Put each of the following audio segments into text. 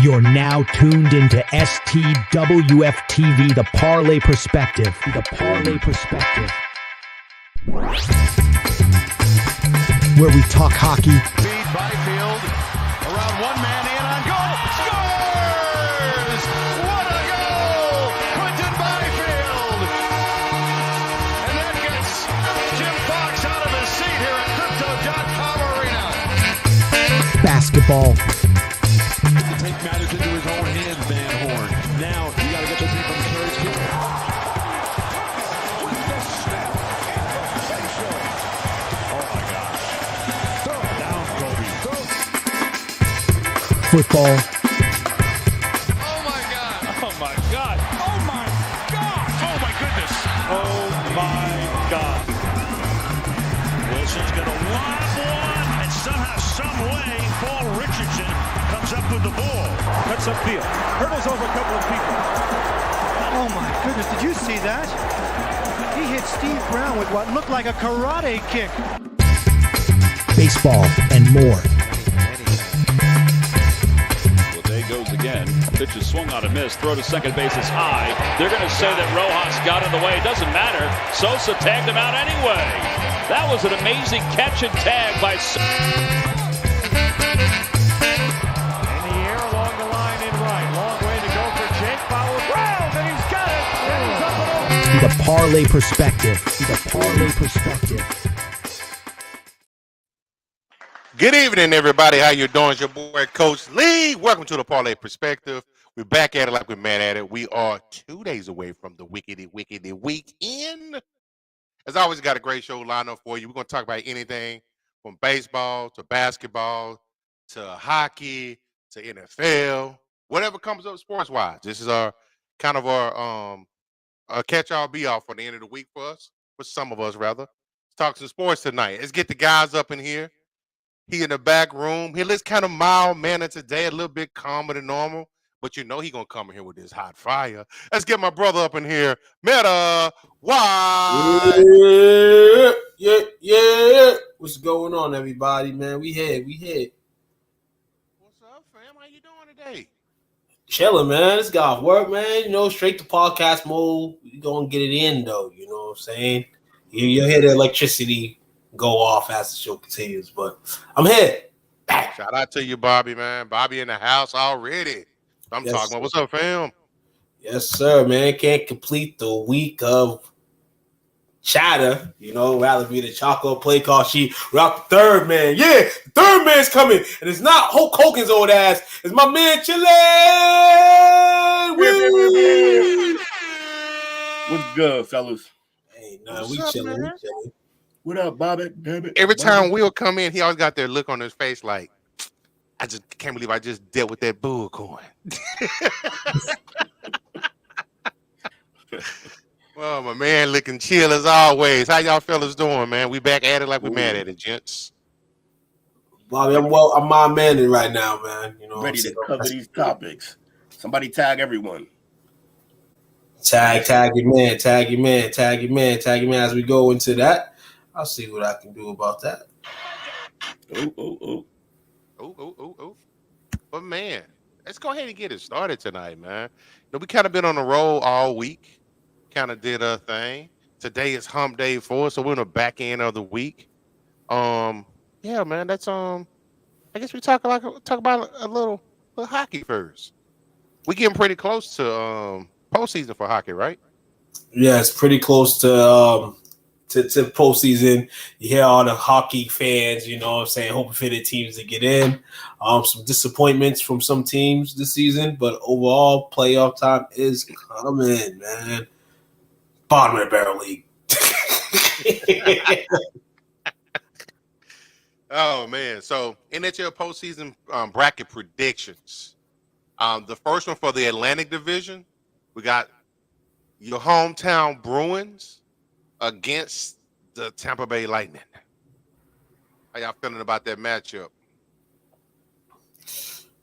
You're now tuned into STWF-TV, The Parlay Perspective. The Parlay Perspective. Where we talk hockey. Feed Byfield around one man in on goal. Scores! What a goal! Quentin Byfield! And that gets Jim Fox out of his seat here at Crypto.com Arena. Basketball. To take matters into his own hands, Van Horn. Now you got to get this in from third field. Football. Oh my God! Oh my God! Oh my God! Oh my goodness! Oh my God! Wilson's gonna lob one, and somehow, some way, Paul Richardson comes up with the ball. Cuts upfield, hurdles over a couple of people. Oh my goodness! Did you see that? He hit Steve Brown with what looked like a karate kick. Baseball and more. Goes again. Pitch is swung on a miss. Throw to second base is high. They're going to say that Rojas got in the way. It doesn't matter. Sosa tagged him out anyway. That was an amazing catch and tag by Sosa. In the air along the line in right. Long way to go for Jake. Fouled round, and he's got it. And he's up and over. The Parlay Perspective. The Parlay Perspective. Good evening, everybody. How you doing? It's your boy, Coach Lee. Welcome to the Parlay Perspective. We're back at it like we're mad at it. We are 2 days away from the wickedy weekend. As always, got a great show lined up for you. We're going to talk about anything from baseball to basketball to hockey to NFL, whatever comes up sports-wise. This is our kind of our catch-all, be-all for the end of the week for us, for some of us, rather. Let's talk some sports tonight. Let's get the guys up in here. He in the back room. He looks kind of mild-mannered today, a little bit calmer than normal. But you know he going to come in here with this hot fire. Let's get my brother up in here. Meta, why? Yeah. What's going on, everybody, man? We here. What's up, fam? How you doing today? Chilling, man. Just got off work, man. You know, straight to podcast mode. We going to get it in, though. You know what I'm saying? You'll hear the electricity go off as the show continues, but I'm here. Shout out to you, Bobby, man. Bobby in the house already. I'm Yes, talking about. What's up, fam? Yes, sir, man. Can't complete the week of chatter. You know, rather be the chocolate play call sheet. We're out the third man. Yeah, the third man's coming. And it's not Hulk Hogan's old ass. It's my man, Chile. What's good, fellas? Hey, nah, we chilling. What up, Bobby? Damn it. Every time Will come in, he always got that look on his face like, I just can't believe I just dealt with that bull coin. Well, my man looking chill as always. How y'all fellas doing, man? We back at it like we mad at it, gents. Bobby, I'm my-manning right now, man. You know, Ready to cover these topics. Somebody tag everyone. Tag your man as we go into that. I'll see what I can do about that. Oh. But man, let's go ahead and get it started tonight, man. You know, we kind of been on the roll all week. Kind of did a thing. Today is hump day for us, so we're in the back end of the week. Yeah, man, that's I guess we talk about a little hockey first. We getting pretty close to postseason for hockey, right? Yeah, it's pretty close to postseason. You hear all the hockey fans, you know what I'm saying, hoping for their teams to get in. Some disappointments from some teams this season, but overall, playoff time is coming, man. Bottom of the barrel league. Oh, man. So, NHL postseason bracket predictions. The first one for the Atlantic Division, we got your hometown Bruins against the Tampa Bay Lightning. How y'all feeling about that matchup?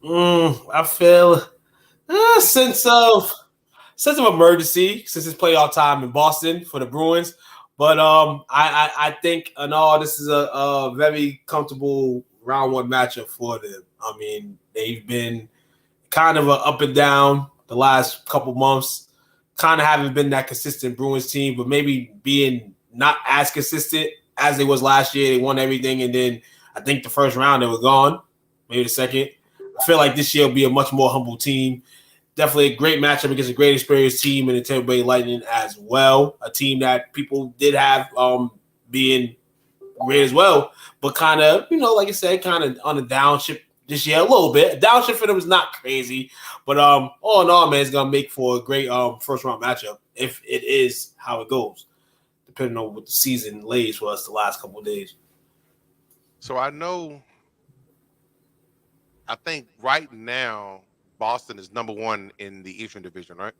I feel a sense of emergency since it's playoff time in Boston for the Bruins. But I think in all this is a very comfortable round one matchup for them. I mean, they've been kind of a up and down the last couple months. Kind of haven't been that consistent Bruins team, but maybe being not as consistent as they was last year. They won everything, and then I think the first round they were gone. Maybe the second. I feel like this year will be a much more humble team. Definitely a great matchup against a great experienced team in the Tampa Bay Lightning as well. A team that people did have being great as well, but kind of, like I said, kind of on a downshift this year a little bit. A downshift for them is not crazy, but all in all, man, it's gonna make for a great first round matchup if it is how it goes, depending on what the season lays for us the last couple of days. So I think right now Boston is number 1 in the Eastern Division, right?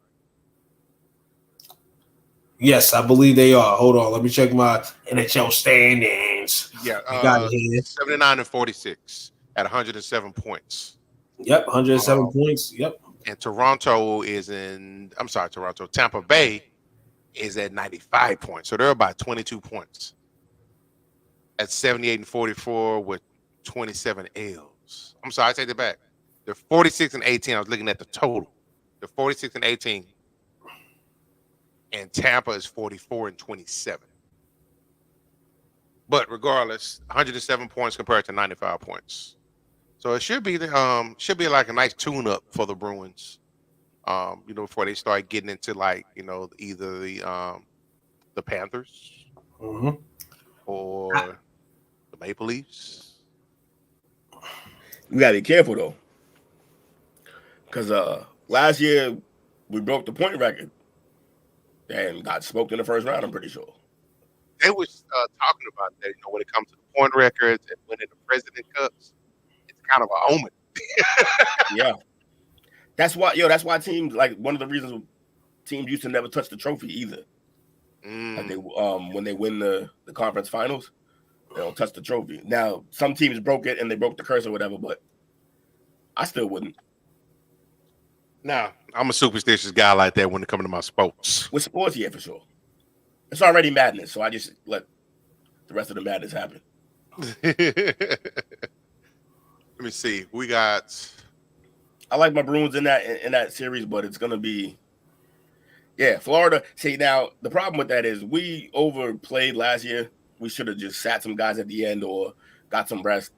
Yes, I believe they are. Hold on, let me check my NHL standings. Yeah, got it here. 79-46 at 107 points. Yep, 107 points. Yep. And Tampa Bay is at 95 points. So they're about 22 points. At 78-44 with 27 L's. I'm sorry, I take that back. They're 46-18. I was looking at the total. They're 46-18. And Tampa is 44-27. But regardless, 107 points compared to 95 points. So it should be like a nice tune-up for the Bruins. Before they start getting into either the Panthers or the Maple Leafs. We gotta be careful though, because last year we broke the point record and got smoked in the first round. I'm pretty sure they was talking about that. When it comes to the point records and winning the President Cups, it's kind of an omen. Yeah, that's why teams, like, one of the reasons teams used to never touch the trophy either. Like they when they win the conference finals, they don't touch the trophy. Now some teams broke it and they broke the curse or whatever, but I still wouldn't. Nah, I'm a superstitious guy like that when it comes to my sports. With sports, yeah, for sure. It's already madness, so I just let the rest of the madness happen. Let me see. I like my Bruins in that series, but it's gonna be, Florida. See, now the problem with that is we overplayed last year. We should have just sat some guys at the end or got some rest.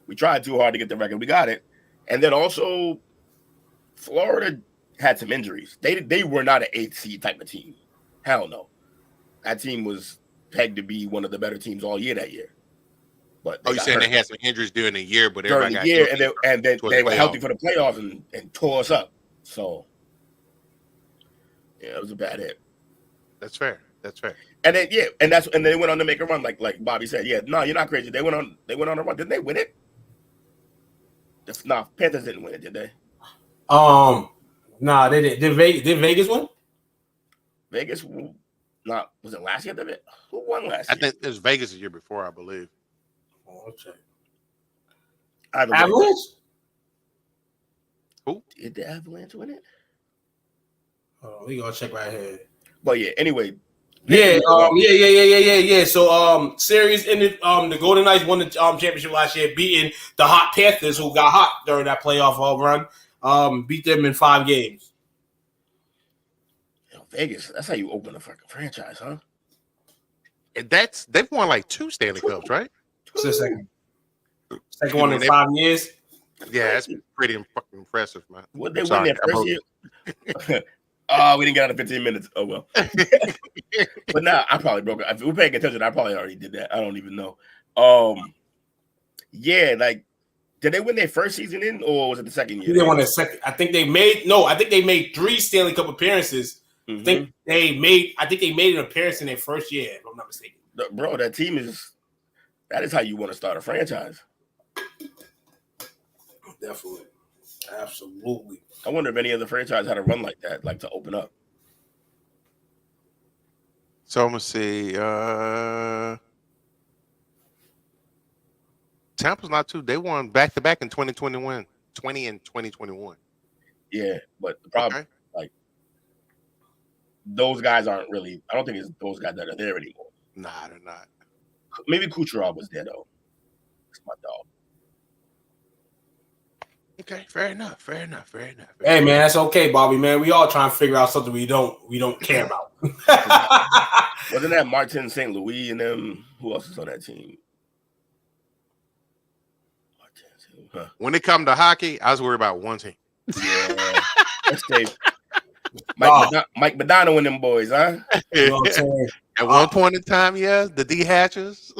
We tried too hard to get the record. We got it, and then also Florida had some injuries. They were not an 8th seed type of team. Hell no. That team was pegged to be one of the better teams all year that year. But you're saying they had some injuries during the year, but during the year, and then they were healthy for the playoffs and tore us up. So it was a bad hit. That's fair. And then and they went on to make a run, like Bobby said. Yeah, no, you're not crazy. They went on a run. Didn't they win it? No, Panthers didn't win it, did they? Nah, they didn't. Did Vegas win? Vegas, not, was it last year? Who won last year? I think it was Vegas the year before, I believe. Okay. Avalanche? Who? Did the Avalanche win it? We gonna check right here. But yeah, anyway. Yeah. So series ended. The Golden Knights won the championship last year, beating the hot Panthers, who got hot during that playoff run. Beat them in 5 games. Vegas, that's how you open a fucking franchise, huh? And they've won like 2 Stanley Cups, right? It's the second one in 5 years. Yeah, that's pretty fucking impressive, man. What they win their first year? We didn't get out of 15 minutes. Oh well. But now I probably broke it. If we're paying attention, I probably already did that. I don't even know. Did they win their first season in, or was it the second year? They won their second. I think they made 3 Stanley Cup appearances. Mm-hmm. I think they made an appearance in their first year, if I'm not mistaken. Bro, that is how you want to start a franchise. Definitely. Absolutely. I wonder if any other franchise had a run like that, like to open up. So I'm gonna see. Tampa's not too. They won back-to-back in 2021, 20 and 2021. Yeah, but the problem, those guys aren't really. I don't think it's those guys that are there anymore. Nah, they're not. Maybe Kucherov was there though. It's my dog. Okay, fair enough. Hey man, that's okay, Bobby. Man, we all trying to figure out something we don't care about. Wasn't that Martin St. Louis and them? Who else is on that team? Huh. When it comes to hockey, I was worried about one team. Yeah, let's say Mike Madonna and them boys, huh? You know what I'm saying? At one point in time, yeah, the D Hatchers.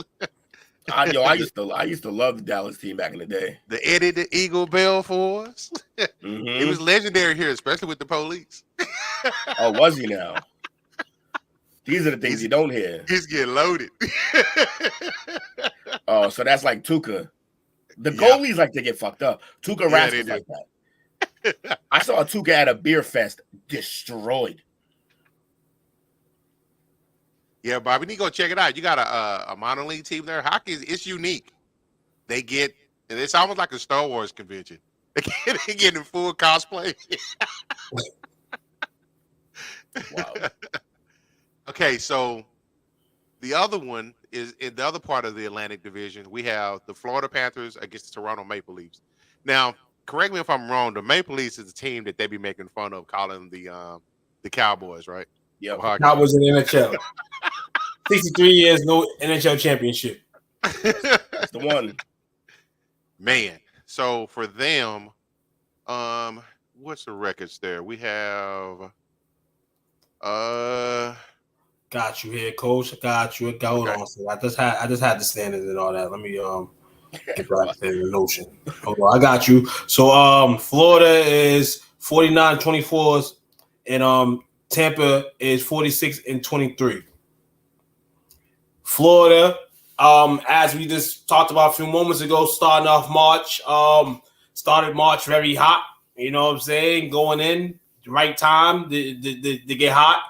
I used to love the Dallas team back in the day. The Eddie the Eagle Bell Force. Mm-hmm. It was legendary here, especially with the police. Oh, was he now? These are the things you don't hear. He's getting loaded. Oh, so that's like Tuca. The goalies like to get fucked up. Tuca Rasmus like that. I saw Tuca at a beer fest destroyed. Yeah, Bob, we need to go check it out. You got a minor league team there. Hockey it's unique. It's almost like a Star Wars convention. They get in full cosplay. Wow. Okay, so the other one is in the other part of the Atlantic Division. We have the Florida Panthers against the Toronto Maple Leafs. Now, correct me if I'm wrong. The Maple Leafs is the team that they be making fun of, calling the Cowboys, right? Yeah, Cowboys in the NHL. 63 years, no NHL championship. that's the one. Man, so for them, what's the records there? We have got you here, coach. Got you. Hold on. So I just had the standards and all that. Let me get back to the notion. Hold on, I got you. So Florida is 49-24, and Tampa is 46-23. Florida, as we just talked about a few moments ago, starting off March, started March very hot. You know what I'm saying? Going in the right time to get hot.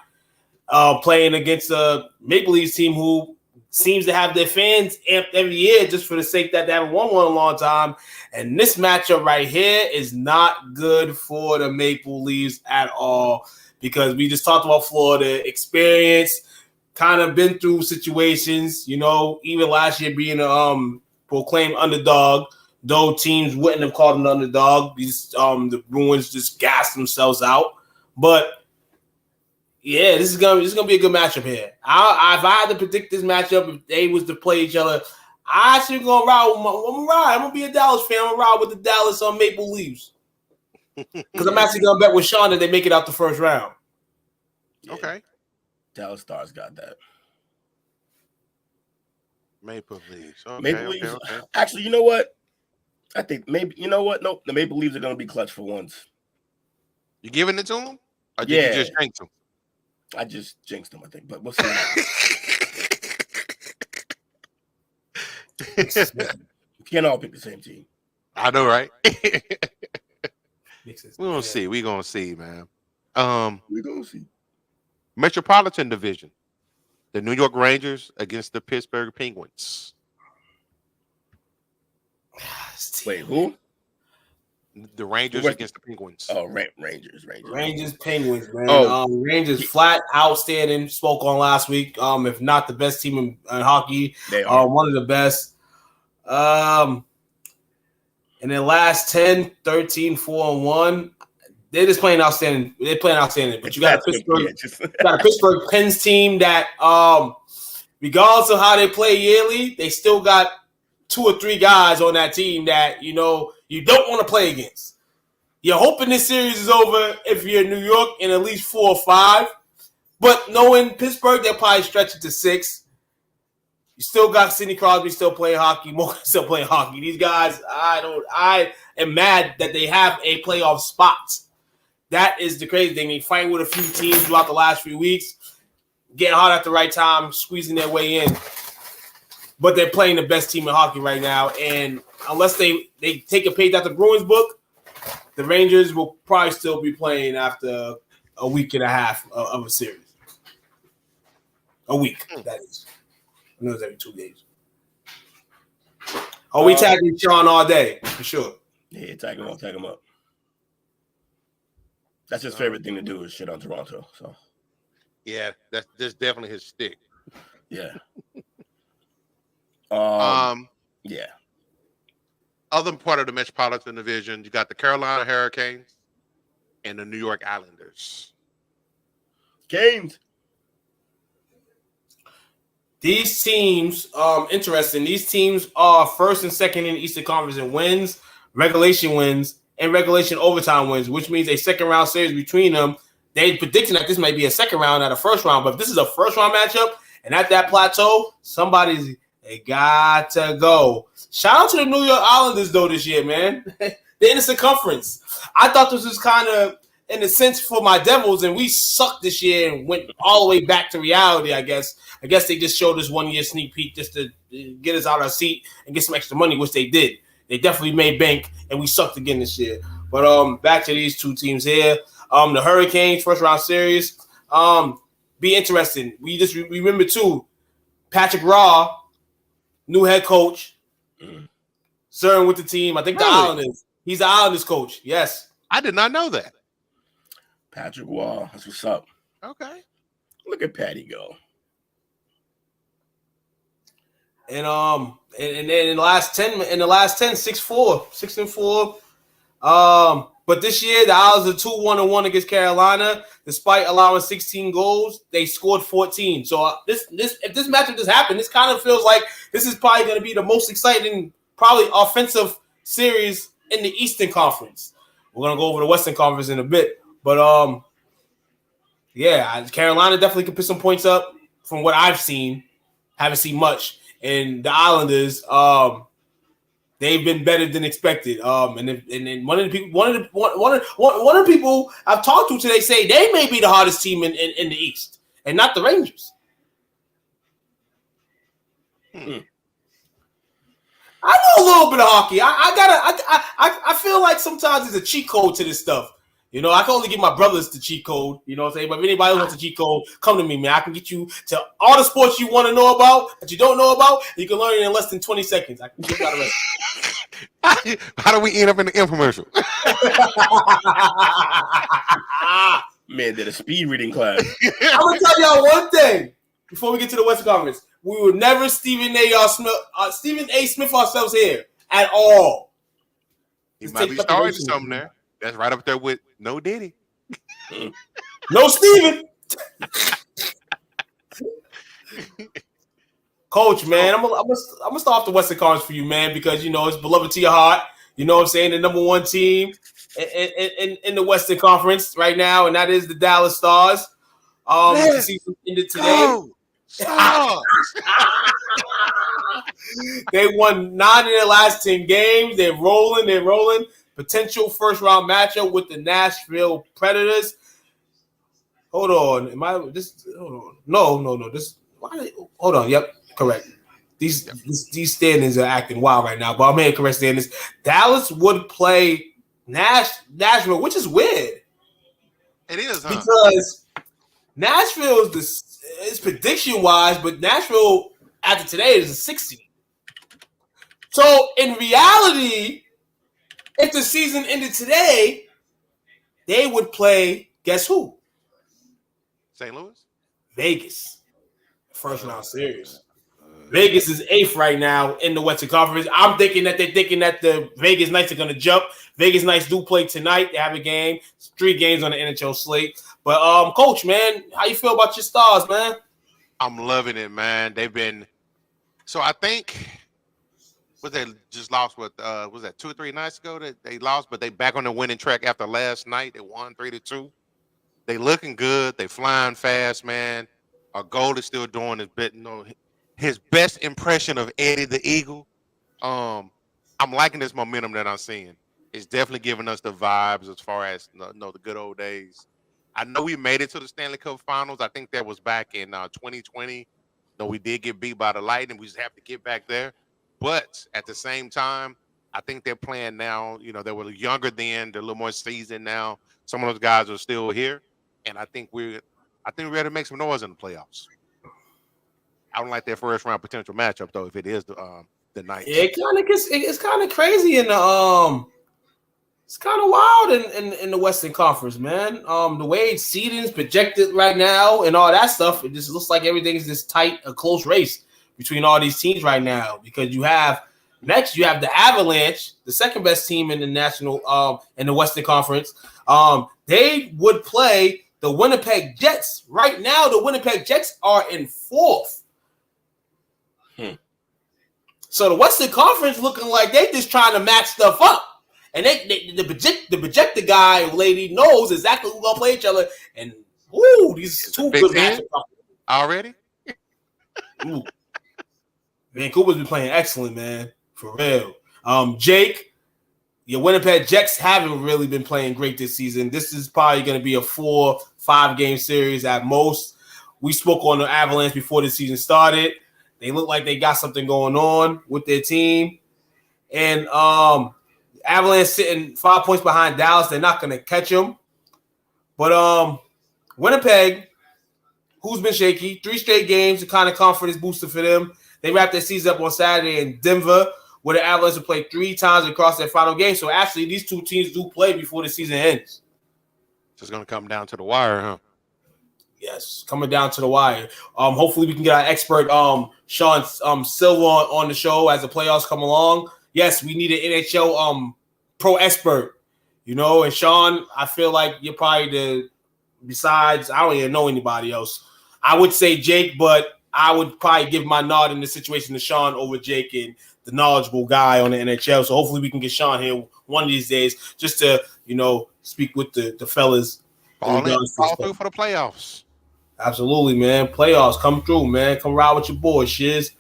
Playing against a Maple Leafs team who seems to have their fans amped every year just for the sake that they haven't won one in a long time. And this matchup right here is not good for the Maple Leafs at all, because we just talked about Florida experience. Kind of been through situations, you know, even last year being a proclaimed underdog, though teams wouldn't have called them an underdog. These the Bruins just gassed themselves out. But yeah, this is gonna be a good matchup here. If I had to predict this matchup, if they was to play each other, I actually gonna ride with I'm gonna be a Dallas fan. I'm gonna ride with the Dallas Maple Leafs. Because I'm actually gonna bet with Sean that they make it out the first round. Yeah. Okay. Dallas Stars got that. Maple Leafs. Okay, Maple Leafs. okay. Actually, you know what? I think maybe Nope, the Maple Leafs are going to be clutch for once. You giving it to them? Or did you just jinx them? I just jinxed them, I think, but we'll see. You can't all pick the same team. I know, right? We're gonna see. We're gonna see, man. We're gonna see. Metropolitan Division. The New York Rangers against the Pittsburgh Penguins. Wait, who? The Rangers against the Penguins. Oh, Rangers. Rangers, Penguins, man. Oh. Rangers flat outstanding. Spoke on last week. If not the best team in hockey, they are one of the best. In their last 10, 13, 4-1. They're just playing outstanding. They're playing outstanding. But you got a Pittsburgh Pens team that, regardless of how they play yearly, they still got 2 or 3 guys on that team that, you know, you don't want to play against. You're hoping this series is over if you're in New York in at least 4 or 5. But knowing Pittsburgh, they'll probably stretch it to 6. You still got Sidney Crosby still playing hockey, Morgan still playing hockey. These guys, I am mad that they have a playoff spot. That is the crazy thing. They fight with a few teams throughout the last few weeks, getting hot at the right time, squeezing their way in. But they're playing the best team in hockey right now. And unless they take a page out the Bruins book, the Rangers will probably still be playing after a week and a half of a series. A week, that is. I know it's every 2 days. Oh, we tagging Sean all day, for sure. Yeah, tag him up. That's his favorite thing to do is shit on Toronto. So, yeah, that's definitely his stick. Yeah. Yeah. other part of the Metropolitan Division, you got the Carolina Hurricanes and the New York Islanders. Canes. These teams, interesting. These teams are first and second in the Eastern Conference in wins, regulation wins, and regulation overtime wins, which means a second round series between them. They predicting that this might be a second round, not a first round. But if this is a first round matchup, and at that plateau, they got to go. Shout out to the New York Islanders though this year, man. They're in the circumference. I thought this was kind of in a sense for my Devils, and we sucked this year and went all the way back to reality, I guess. I guess they just showed us 1 year sneak peek just to get us out of our seat and get some extra money, which they did. They definitely made bank, and we sucked again this year. But back to these two teams here. The Hurricanes first round series. Be interesting. We remember too, Patrick Raw, new head coach, serving with the team. I think the Islanders. He's the Islanders coach. Yes. I did not know that. Patrick Wall. That's what's up. Okay. Look at Patty go. And then in the last 10, 6-4. But this year the Islanders are 2-1-1 against Carolina. Despite allowing 16 goals, they scored 14. So if this matchup just happened, this kind of feels like this is probably going to be the most exciting, probably offensive series in the Eastern Conference. We're gonna go over the Western Conference in a bit, but Carolina definitely can put some points up from what I've seen. Haven't seen much, and the Islanders, they've been better than expected. And then one of the people I've talked to today say they may be the hardest team in the East, and not the Rangers. I know a little bit of hockey. I feel like sometimes there's a cheat code to this stuff. You know, I can only give my brothers the cheat code. You know what I'm saying? But if anybody else wants a cheat code, come to me, man. I can get you to all the sports you want to know about that you don't know about. You can learn it in less than 20 seconds. I can get you out of it. How do we end up in the infomercial? Man did a speed reading class. I'm gonna tell y'all one thing before we get to the Western Conference. We will never Stephen A. Smith ourselves here at all. He might be starting something there. That's right up there with No Diddy. No Steven. Coach, man, I'm gonna start off the Western Conference for you, man, because you know it's beloved to your heart. You know what I'm saying? The number one team in the Western Conference right now, and that is the Dallas Stars. The season ended today. They won 9 of their last 10 games. They're rolling. Potential first round matchup with the Nashville Predators. Hold on. Hold on. No. Hold on. Yep. Correct. These standings are acting wild right now, but I'm here correct standings. Dallas would play Nashville, which is weird. It is, huh? Because Nashville is prediction wise, but Nashville after today is a 60. So in reality, if the season ended today, they would play, guess who? St. Louis? Vegas. First round series. Vegas is 8th right now in the Western Conference. I'm thinking that they're thinking that the Vegas Knights are going to jump. Vegas Knights do play tonight. They have a game. 3 games on the NHL slate. But, Coach, man, how you feel about your Stars, man? I'm loving it, man. They've been – so I think – they just lost with was that 2 or 3 nights ago that they lost, but they back on the winning track after last night. They won 3-2. They looking good. They flying fast, man. Our goal is still doing his best impression of Eddie the Eagle. I'm liking this momentum that I'm seeing. It's definitely giving us the vibes as far as the good old days. I know we made it to the Stanley Cup Finals. I think that was back in 2020. Though we did get beat by the Lightning, we just have to get back there. But at the same time, I think they're playing now. You know, they were younger then. They're a little more seasoned now. Some of those guys are still here, and I think we're ready to make some noise in the playoffs. I don't like that first round potential matchup though. If it is the Knights, yeah, it's kind of crazy in the it's kind of wild in the Western Conference, man. The way seeding's projected right now and all that stuff, it just looks like everything's this tight, a close race between all these teams right now, because you have Next, you have the Avalanche, the second best team in the national in the Western Conference. They would play the Winnipeg Jets. Right now, the Winnipeg Jets are in 4th. So the Western Conference looking like they just trying to match stuff up. And the projected guy, lady, knows exactly who's gonna play each other. And these two good matchups already. Vancouver's been playing excellent, man, for real. Jake, your Winnipeg Jets haven't really been playing great this season. This is probably going to be a 4-5 game series at most. We spoke on the Avalanche before the season started. They look like they got something going on with their team, and Avalanche sitting 5 points behind Dallas. They're not going to catch them. But Winnipeg, who's been shaky, 3 straight games, the kind of confidence booster for them. They wrapped their season up on Saturday in Denver, where the Avalanche will play 3 times across their final game. So actually, these two teams do play before the season ends. It's going to come down to the wire, huh? Yes, coming down to the wire. Hopefully, we can get our expert Sean Silva on the show as the playoffs come along. Yes, we need an NHL pro expert, and Sean, I feel like you're probably besides, I don't even know anybody else. I would say Jake, but I would probably give my nod in this situation to Sean over Jake and the knowledgeable guy on the NHL. So hopefully we can get Sean here one of these days just to, speak with the fellas. Fall through for the playoffs. Absolutely, man. Playoffs, come through, man. Come ride with your boys, Shiz.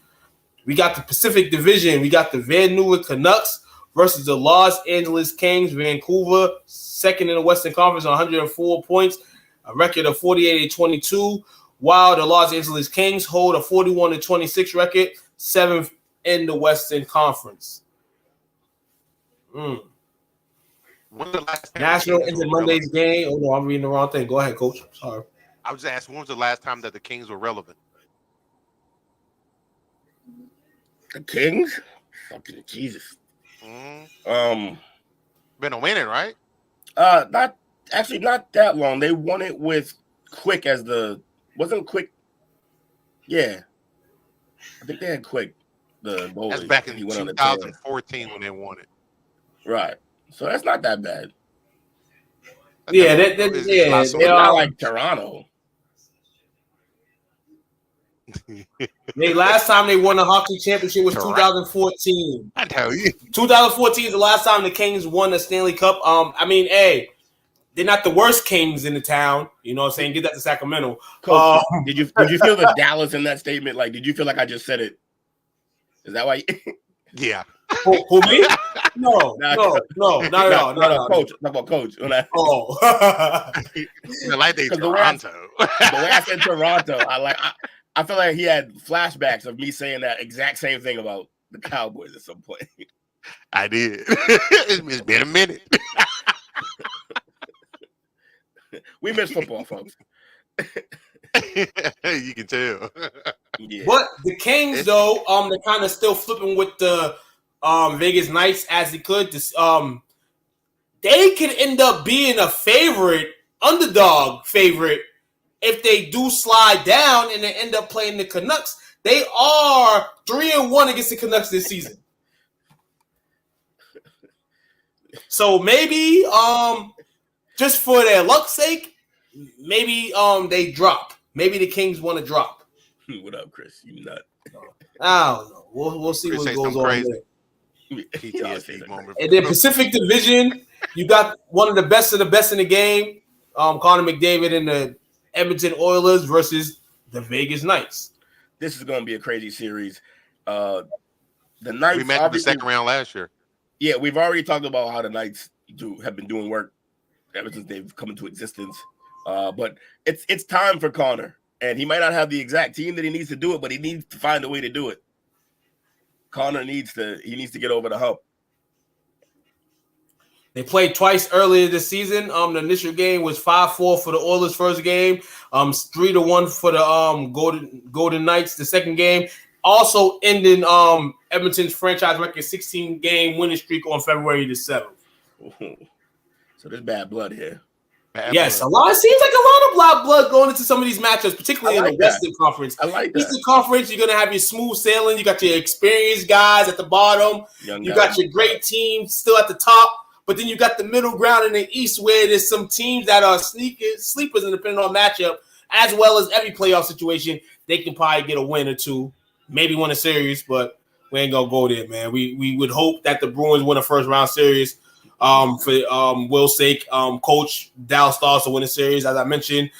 We got the Pacific Division. We got the Vancouver Canucks versus the Los Angeles Kings. Vancouver, second in the Western Conference, 104 points, a record of 48-22, while the Los Angeles Kings hold a 41-26 record, 7th in the Western Conference. National into Monday's game. Oh, no, I'm reading the wrong thing. Go ahead, Coach. Sorry. I was just asking, when was the last time that the Kings were relevant? The Kings? Fucking Jesus. Been a winning, right? Not that long. They won it with Quick wasn't Quick. Yeah. I think they had Quick, the goalie. That's back in 2014 when they won it. Right. So that's not that bad. Yeah, it's not like Toronto. Last time they won the hockey championship was 2014. I tell you, 2014 is the last time the Kings won the Stanley Cup. They're not the worst Kings in the town. You know what I'm saying? Get that to Sacramento. Coach, did you feel the Dallas in that statement? Like, did you feel like I just said it? Is that why? Yeah. Who me? No, not at all. No. Coach, not about Coach. Oh, like they Toronto. The way I said Toronto, I feel like he had flashbacks of me saying that exact same thing about the Cowboys at some point. I did. It's been a minute. We miss football, folks. You can tell. Yeah. But the Kings, though, they're kind of still flipping with the Vegas Knights as they could. They could end up being a underdog favorite, if they do slide down and they end up playing the Canucks. They are 3-1 against the Canucks this season. So maybe, just for their luck's sake, maybe they drop. Maybe the Kings want to drop. What up, Chris? You nut? I don't know. We'll see Chris what goes on there. PTSD moment. In the Pacific Division, you got one of the best in the game, Connor McDavid and the Edmonton Oilers versus the Vegas Knights. This is going to be a crazy series. The Knights. We met in the second round last year. Yeah, we've already talked about how the Knights have been doing work ever since they've come into existence. But it's time for Connor, and he might not have the exact team that he needs to do it, but he needs to find a way to do it. Connor needs to get over the hump. They played twice earlier this season. The initial game was 5-4 for the Oilers' first game, 3-1 for the Golden Knights. The second game also ending Edmonton's franchise record 16-game winning streak on February the 7th. So there's bad blood here. Yes, a lot. It seems like a lot of black blood going into some of these matchups, particularly in the Western Conference. I like that. Eastern Conference, you're gonna have your smooth sailing. You got your experienced guys at the bottom. You got your great team still at the top, but then you got the middle ground in the East, where there's some teams that are sleepers, and depending on matchup, as well as every playoff situation, they can probably get a win or two, maybe win a series, but we ain't gonna go there, man. We would hope that the Bruins win a first round series. For Will's sake, Coach Dallas Stars to win a series. As I mentioned,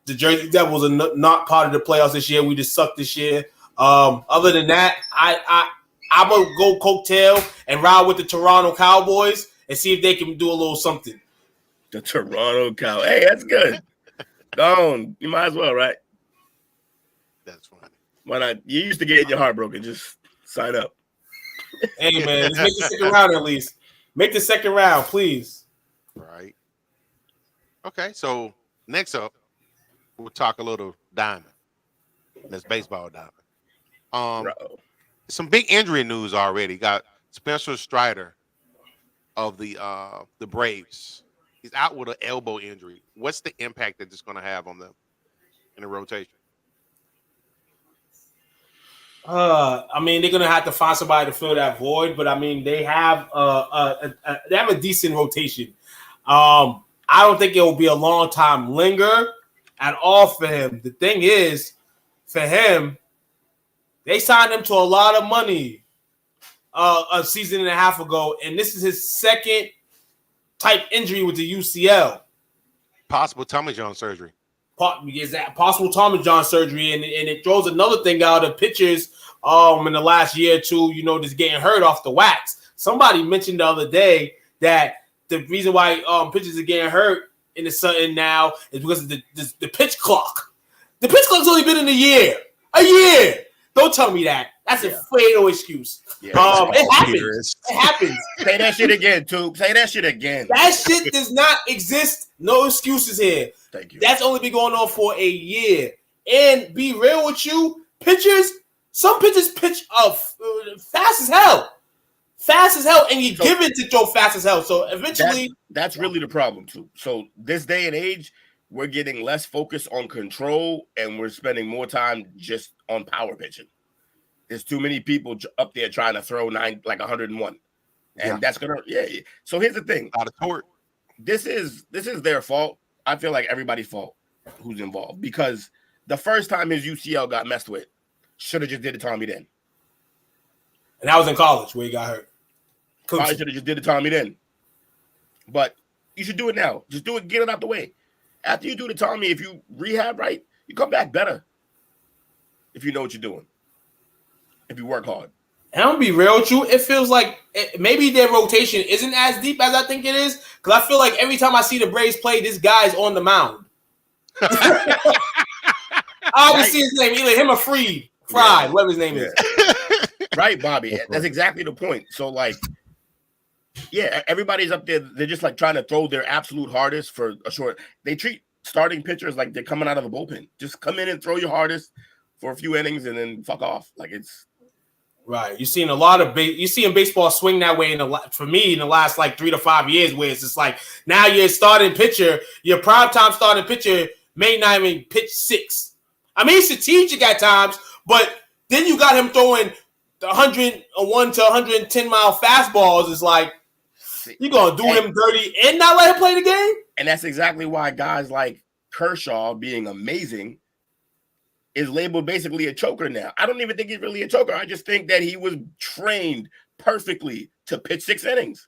the Jersey Devils are not part of the playoffs this year. We just sucked this year. Other than that, I'm gonna go coattail and ride with the Toronto Cowboys and see if they can do a little something. The Toronto Cow. Hey, that's good. Go on. You might as well, right? That's funny. Why not? You used to get your heart broken. Just sign up. Hey, man, let's make the second round at least. Make the second round, please. Right. Okay, so next up, we'll talk a little diamond. That's baseball diamond. Some big injury news already. Got Spencer Strider of the Braves. He's out with an elbow injury. What's the impact that it's going to have on them in the rotation? I mean, they're gonna have to find somebody to fill that void, but I mean, they have a decent rotation. I don't think it will be a long time linger at all for him. The thing is, for him, they signed him to a lot of money a season and a half ago, and this is his second type injury with the UCL. Possible Tommy John surgery. Possible Tommy John surgery, and it throws another thing out of pitchers in the last year or two, just getting hurt off the wax. Somebody mentioned the other day that the reason why pitchers are getting hurt in the sun now is because of the pitch clock. The pitch clock's only been in a year. A year. Don't tell me that. That's a fatal excuse. Yeah, it happens. It happens. Say that shit again, Tube. Say that shit again. That shit does not exist. No excuses here. Thank you. That's only been going on for a year. And be real with you, some pitchers pitch fast as hell. Fast as hell, and you give it to throw fast as hell. So eventually... That's really the problem, too. So this day and age, we're getting less focus on control, and we're spending more time just on power pitching. There's too many people up there trying to throw 101. And that's going to... So here's the thing. Out of court. This is their fault. I feel like everybody's fault who's involved, because the first time his UCL got messed with, should have just did it Tommy then. And that was in college where he got hurt. Probably should have just did it Tommy then. But you should do it now. Just do it, get it out the way. After you do the Tommy, if you rehab right, you come back better. If you know what you're doing. If you work hard. And I'm gonna be real with you, it feels like maybe their rotation isn't as deep as I think it is. Because I feel like every time I see the Braves play, this guy's on the mound. I always see his name, either him or Fried, whatever his name is. Right, Bobby. That's exactly the point. So, everybody's up there. They're just trying to throw their absolute hardest for a short. They treat starting pitchers like they're coming out of a bullpen. Just come in and throw your hardest for a few innings and then fuck off. It's right. You've seen a lot of you see in baseball swing that way for me in the last 3 to 5 years, where it's just now your starting pitcher, your primetime starting pitcher may not even pitch 6. I mean, he's strategic at times, but then you got him throwing the 101 to 110 mile fastballs. Is you gonna do him dirty and not let him play the game? And that's exactly why guys like Kershaw being amazing is labeled basically a choker now. I don't even think he's really a choker. I just think that he was trained perfectly to pitch 6 innings.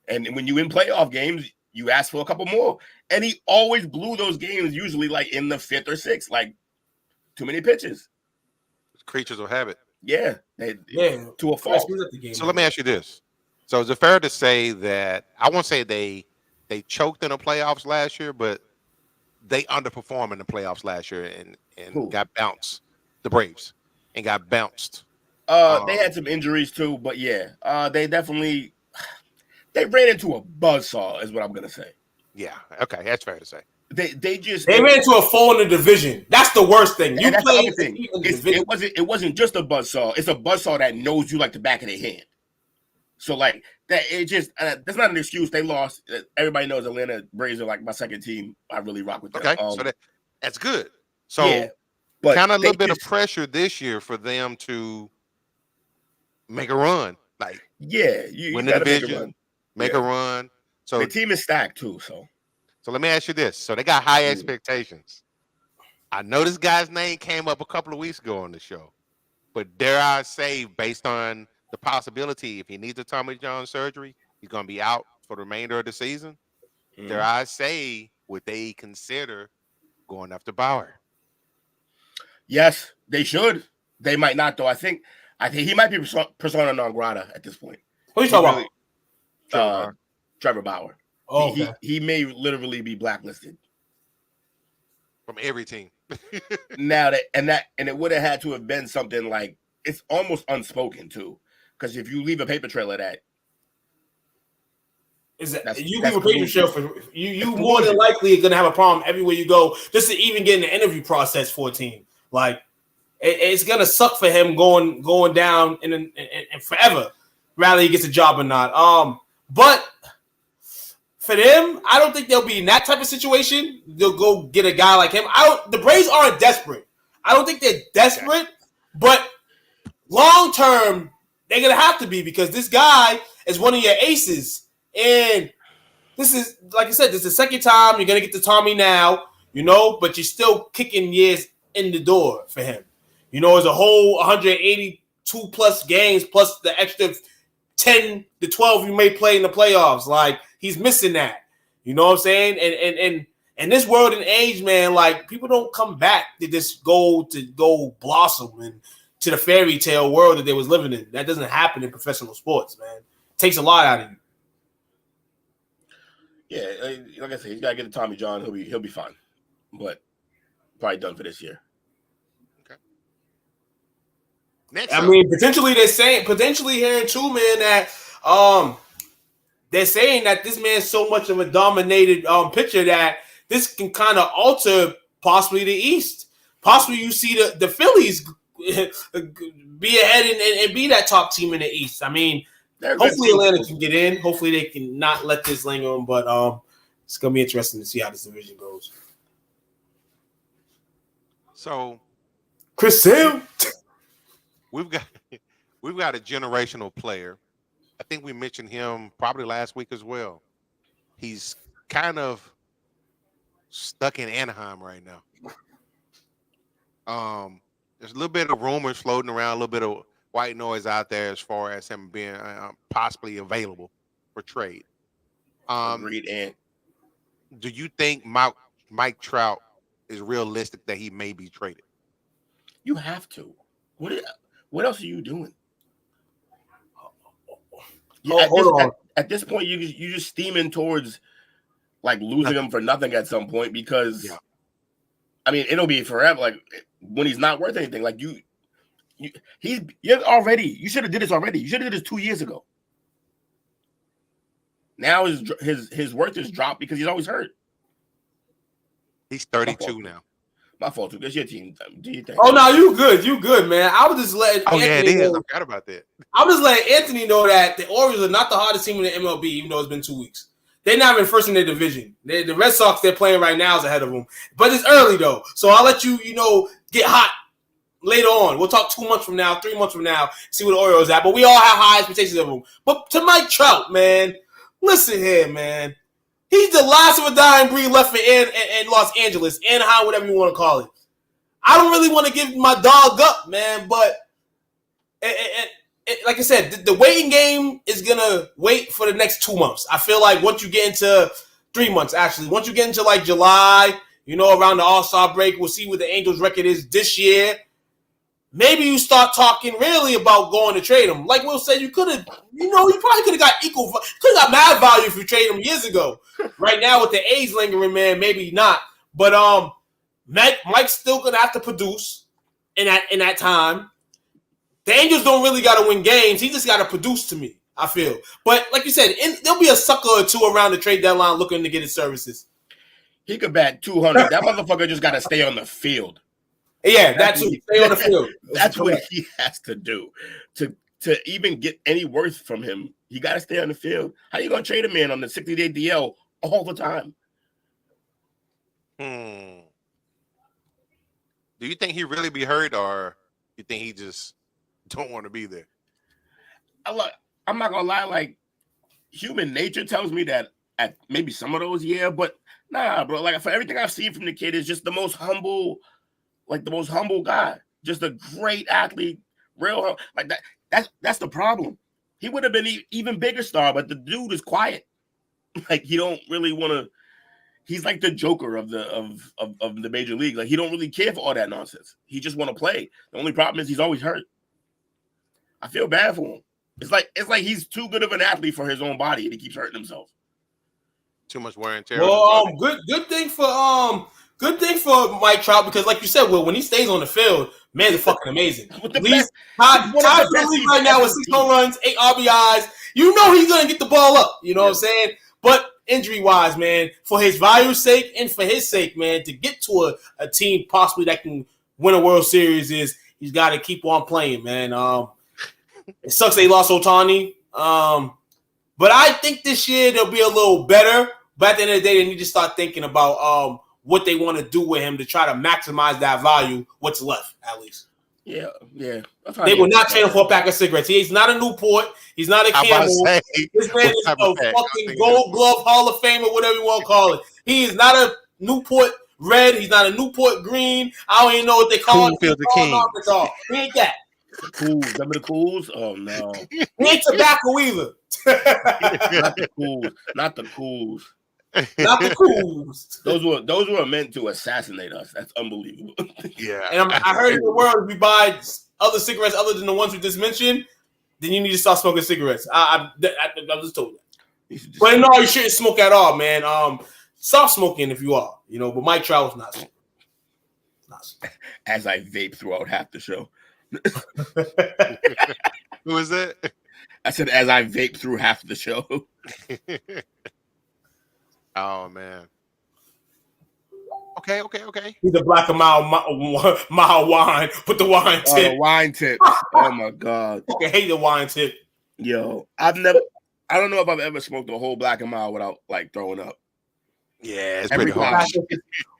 And when you in playoff games, you ask for a couple more. And he always blew those games, usually in the 5th or 6th, too many pitches. Creatures of habit. Yeah. To a fault. So let me ask you this. So is it fair to say that, I won't say they choked in the playoffs last year, but they underperformed in the playoffs last year and got bounced, the Braves, and got bounced. They had some injuries too, but they definitely ran into a buzzsaw, is what I'm gonna say. Yeah, okay, that's fair to say. They ran into a foe in the division. That's the worst thing. You played thing. It wasn't just a buzzsaw. It's a buzzsaw that knows you like the back of their hand. So that it just that's not an excuse. They lost. Everybody knows Atlanta Braves are like my second team. I really rock with them. Okay, so that's good. So yeah, but kind of a little bit of pressure this year for them to make a run. Like you win the division, make a run. So the team is stacked too. So let me ask you this: so they got high expectations. I know this guy's name came up a couple of weeks ago on the show, but dare I say, based on the possibility, if he needs a Tommy John surgery, he's going to be out for the remainder of the season. Dare I say, would they consider going after Bauer? Yes, they should. They might not, though. I think he might be persona non grata at this point. Who are you talking about? Trevor Bauer. Oh, okay. He may literally be blacklisted from every team. Now that it would have had to have been something like it's almost unspoken too, because if you leave a paper trail of that, leave a paper trail for you more than likely are gonna have a problem everywhere you go, just to even get in the interview process for a team. Like it's gonna suck for him going down and forever, rather he gets a job or not. But for them, I don't think they'll be in that type of situation. They'll go get a guy like him. The Braves aren't desperate. I don't think they're desperate, but long term, they're gonna have to be because this guy is one of your aces. And this is, like I said, this is the second time you're gonna get to Tommy now, but you're still kicking years in the door for him. It's a whole 182 plus games plus the extra 10 to 12 you may play in the playoffs. Like he's missing that. You know what I'm saying? And this world and age, man, like people don't come back to this go blossom and to the fairy tale world that they was living in. That doesn't happen in professional sports, man. It takes a lot out of you. Yeah, like I said, he's got to get to Tommy John. He'll be fine, but probably done for this year. Okay. Next, potentially hearing too, man, that they're saying that this man's so much of a dominated pitcher that this can kind of alter possibly the East. Possibly you see the Phillies be ahead and be that top team in the East. I mean, hopefully Atlanta can get in. Hopefully they can not let this linger on, but it's going to be interesting to see how this division goes. So, Chris Sale, we've got a generational player. I think we mentioned him probably last week as well. He's kind of stuck in Anaheim right now. There's a little bit of rumors floating around, a little bit of white noise out there as far as him being possibly available for trade. Agreed. And do you think Mike Trout is realistic that he may be traded? You have to. What else are you doing? At this point, you're just steaming towards like losing him for nothing at some point because, I mean, it'll be forever. Like when he's not worth anything. Like you should have did this already. You should have did this 2 years ago. Now his worth is dropped because he's always hurt. He's 32 now. My fault too. That's your team. Do you think? Oh no, you good, man. I was just letting. Oh yeah, it is. I forgot about that. I was just letting Anthony know that the Orioles are not the hardest team in the MLB, even though it's been 2 weeks. They're not even first in their division. The Red Sox they're playing right now is ahead of them, but it's early though. So I'll let you get hot later on. We'll talk 2 months from now, 3 months from now, see where the Orioles at. But we all have high expectations of them. But to Mike Trout, man, listen here, man. He's the last of a dying breed left in Los Angeles, Anaheim, whatever you want to call it. I don't really want to give my dog up, man, but like I said, the waiting game is going to wait for the next 2 months. I feel like once you get into 3 months, actually, once you get into like July, around the All-Star break, we'll see what the Angels' record is this year. Maybe you start talking really about going to trade him. Like Will said, you could have, you probably could have got could have got mad value if you traded him years ago. Right now with the A's lingering, man, maybe not. But Mike's still gonna have to produce in that time. The Angels don't really got to win games. He just got to produce to me, I feel. But like you said, there'll be a sucker or two around the trade deadline looking to get his services. He could bat 200. That motherfucker just got to stay on the field. Yeah, that's stay on the field. That's what he has to do to to even get any worth from him, he got to stay on the field. How you gonna trade a man on the 60-day DL all the time? Do you think he really be hurt, or you think he just don't want to be there? I'm not gonna lie, like human nature tells me that at maybe some of those, yeah, but nah, bro. Like for everything I've seen from the kid, is just the most humble guy, just a great athlete, real like that. That's the problem. He would have been even bigger star, but the dude is quiet. Like he don't really want to. He's like the Joker of the major league. Like he don't really care for all that nonsense. He just want to play. The only problem is he's always hurt. I feel bad for him. It's like he's too good of an athlete for his own body, and he keeps hurting himself. Too much wear and tear. Well, good thing for Mike Trout, because like you said, Will, when he stays on the field, man, it's fucking amazing. Todd Finley right now with 6 home runs, 8 RBIs. You know he's gonna get the ball up. You know what I'm saying? But injury-wise, man, for his value's sake and for his sake, man, to get to a team possibly that can win a World Series, he's got to keep on playing, man. It sucks they lost Ohtani, but I think this year they'll be a little better. But at the end of the day, they need to start thinking about what they want to do with him to try to maximize that value, what's left, at least. Yeah. They will not trade him for a pack of cigarettes. He's not a Newport. He's not a Camel. This man is a fucking Gold Glove Hall of Famer, whatever you want to call it. He is not a Newport Red. He's not a Newport Green. I don't even know what they call it. He ain't that. Cools. Remember the Cools? Oh, no. He ain't tobacco either. Not the Cools. Not the Cools. Not the Cools. Those were meant to assassinate us. That's unbelievable. Yeah. And I heard in the world, if you buy other cigarettes other than the ones we just mentioned, then you need to start smoking cigarettes. I just told you. But no, you shouldn't smoke at all, man. Stop smoking if you are, but Mike Trout's not smoking. As I vape throughout half the show. Who is that? I said as I vape through half the show. Oh, man. Okay. He's a black and mild wine. Put the wine tip. The wine tip. Oh, my God. I hate the wine tip. Yo, I don't know if I've ever smoked a whole black and mild without, like, throwing up. Yeah, it's pretty hard.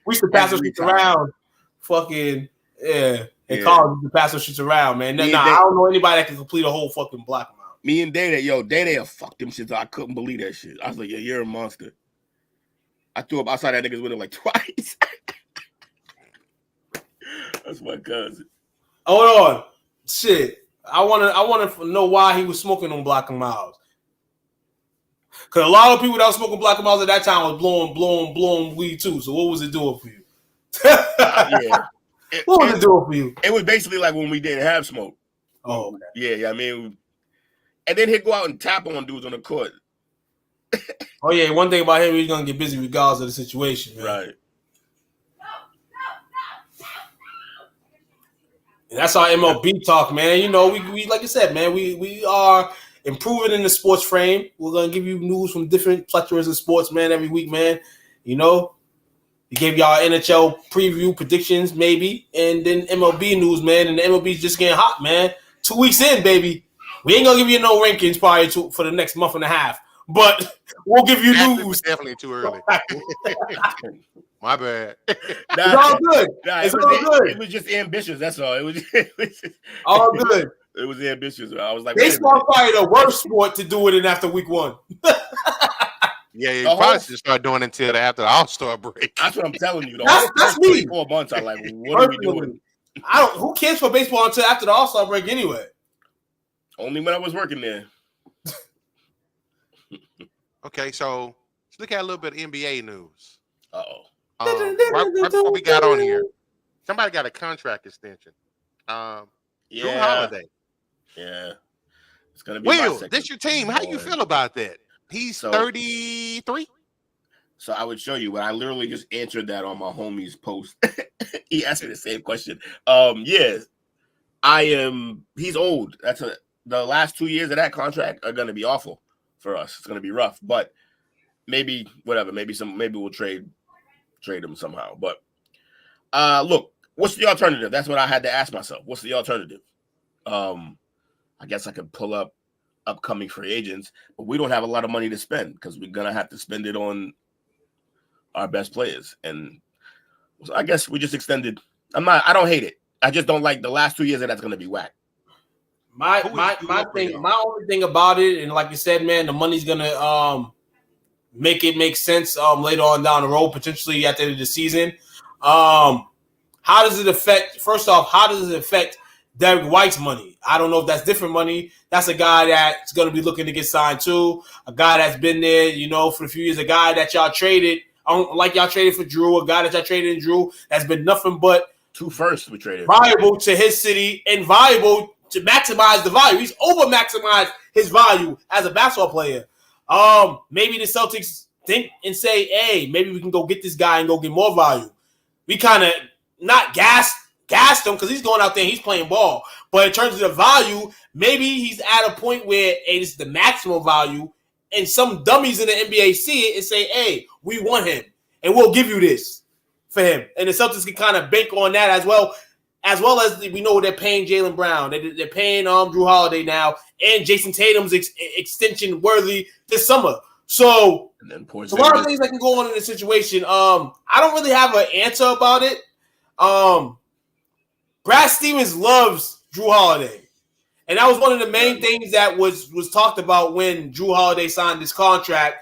We used to pass those shits around. Fucking, yeah. In college, we used to pass those shits around, man. I don't know anybody that can complete a whole fucking black and mild. Me and Day fucked them shits. I couldn't believe that shit. I was like, you're a monster. I threw up outside that nigga's window like twice. That's my cousin. Hold on. Shit. I want to know why he was smoking on black and miles. Because a lot of people that were smoking black and miles at that time was blowing weed too. So what was it doing for you? What was it doing for you? It was basically like when we didn't have smoke. Oh, okay. Yeah. I mean, and then he'd go out and tap on dudes on the court. Oh, yeah. One thing about him, he's going to get busy regardless of the situation, man. Right. And that's our MLB talk, man. We like I said, man, we are improving in the sports frame. We're going to give you news from different plethoras of sports, man, every week, man. We gave y'all NHL preview predictions, maybe, and then MLB news, man. And the MLB's just getting hot, man. 2 weeks in, baby. We ain't going to give you no rankings probably for the next month and a half. But we'll give you news. Definitely too early. My bad. It's all good. It's all good. It was just ambitious. That's all. It was just all good. It was ambitious. I was like, baseball is probably the worst sport to do it in after week one. Yeah, you probably should start doing it until after the All-Star break. That's what I'm telling you. That's me. 4 months. I'm like, what are we doing? Who cares for baseball until after the All-Star break anyway? Only when I was working there. Okay, so let's look at a little bit of NBA news. Uh-oh. Right before we got on here, somebody got a contract extension. Drew Holiday. Yeah. It's going to be Will, this your team. How do you feel about that? He's 33. So I would show you, but I literally just answered that on my homie's post. He asked me the same question. He's old. The last 2 years of that contract are going to be awful for us. It's going to be rough, but maybe whatever. Maybe we'll trade him somehow. But look, what's the alternative? That's what I had to ask myself. What's the alternative? How I guess I could pull up upcoming free agents, but we don't have a lot of money to spend because we're gonna have to spend it on our best players. And so I guess we just extended. I don't hate it. I just don't like the last 2 years that's gonna be whack. My only thing about it, and like you said, man, the money's gonna make it make sense later on down the road, potentially at the end of the season. How does it affect? First off, how does it affect Derek White's money? I don't know if that's different money. That's a guy that's going to be looking to get signed too. A guy that's been there, for a few years. A guy that y'all traded. I don't like y'all traded for Drew. A guy that y'all traded in Drew that's been nothing but 2 firsts we traded. Valuable to his city and valuable to maximize the value. He's over maximized his value as a basketball player. Maybe the Celtics think and say, hey, maybe we can go get this guy and go get more value. We kind of not gassed him because he's going out there and he's playing ball. But in terms of the value, maybe he's at a point where, hey, this is the maximum value, and some dummies in the NBA see it and say, hey, we want him, and we'll give you this for him. And the Celtics can kind of bank on that as well as we know they're paying Jaylen Brown. They're paying Drew Holiday now, and Jason Tatum's extension worthy this summer. So a lot of things that can go on in this situation. I don't really have an answer about it. Brad Stevens loves Drew Holiday. And that was one of the main things that was talked about when Drew Holiday signed this contract.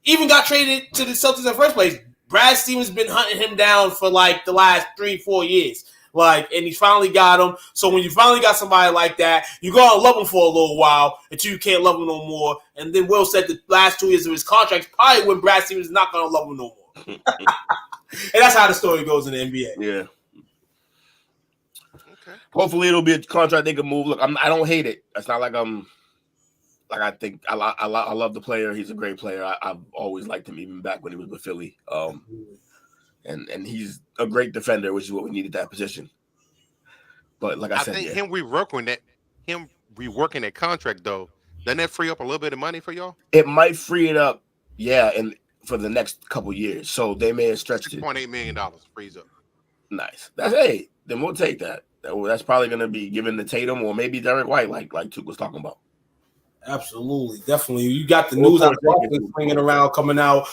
Even got traded to the Celtics in the first place. Brad Stevens been hunting him down for like the last 3-4 years. And he's finally got him. So when you finally got somebody like that, you're going to love him for a little while until you can't love him no more. And then Will said the last 2 years of his contract is probably when Brad Stevens is not going to love him no more. And that's how the story goes in the NBA. Yeah. Okay. Hopefully it'll be a contract they can move. Look, I don't hate it. It's not like I think I love the player. He's a great player. I've always liked him even back when he was with Philly. And he's a great defender, which is what we need at that position. But like I said, think him reworking that contract though, doesn't that free up a little bit of money for y'all? It might free it up, and for the next couple years. So they may have stretched it. $6.8 million frees up. Nice. Then we'll take that. That's probably going to be given to Tatum or maybe Derek White, like Tuke was talking about. Absolutely, definitely. You got the news out of Milwaukee swinging around, coming out.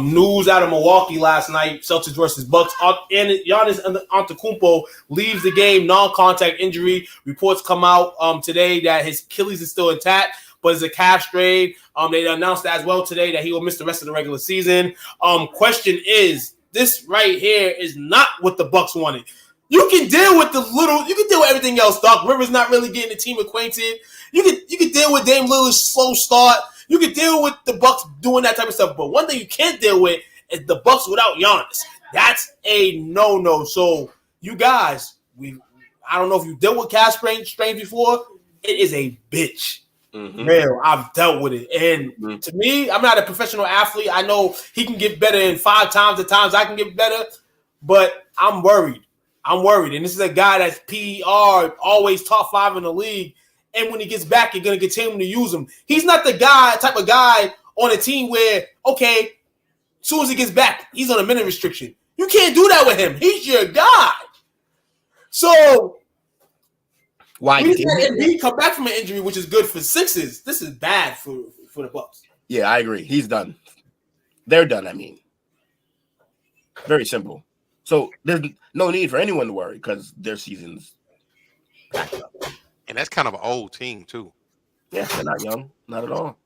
News out of Milwaukee last night: Celtics versus Bucks. And Giannis Antetokounmpo leaves the game, non-contact injury. Reports come out today that his Achilles is still intact, but it's a calf strain. They announced as well today that he will miss the rest of the regular season. Question is, this right here is not what the Bucks wanted. You can deal with everything else. Doc Rivers not really getting the team acquainted. You can deal with Dame Lillard's slow start. You can deal with the Bucks doing that type of stuff. But one thing you can't deal with is the Bucks without Giannis. That's a no-no. So you guys, I don't know if you dealt with calf strains before. It is a bitch. Mm-hmm. Real, I've dealt with it. And to me, I'm not a professional athlete. I know he can get better in 5 times the times I can get better, but I'm worried. And this is a guy that's PER, always top 5 in the league. And when he gets back, you're going to continue to use him. He's not the type of guy on a team where, okay, as soon as he gets back, he's on a minute restriction. You can't do that with him. He's your guy. So why did he come back from an injury, which is good for Sixers? This is bad for the Bucks. Yeah, I agree. He's done. They're done, I mean. Very simple. So there's no need for anyone to worry because their season's backed up. And that's kind of an old team, too. Yeah, they're not young. Not at all.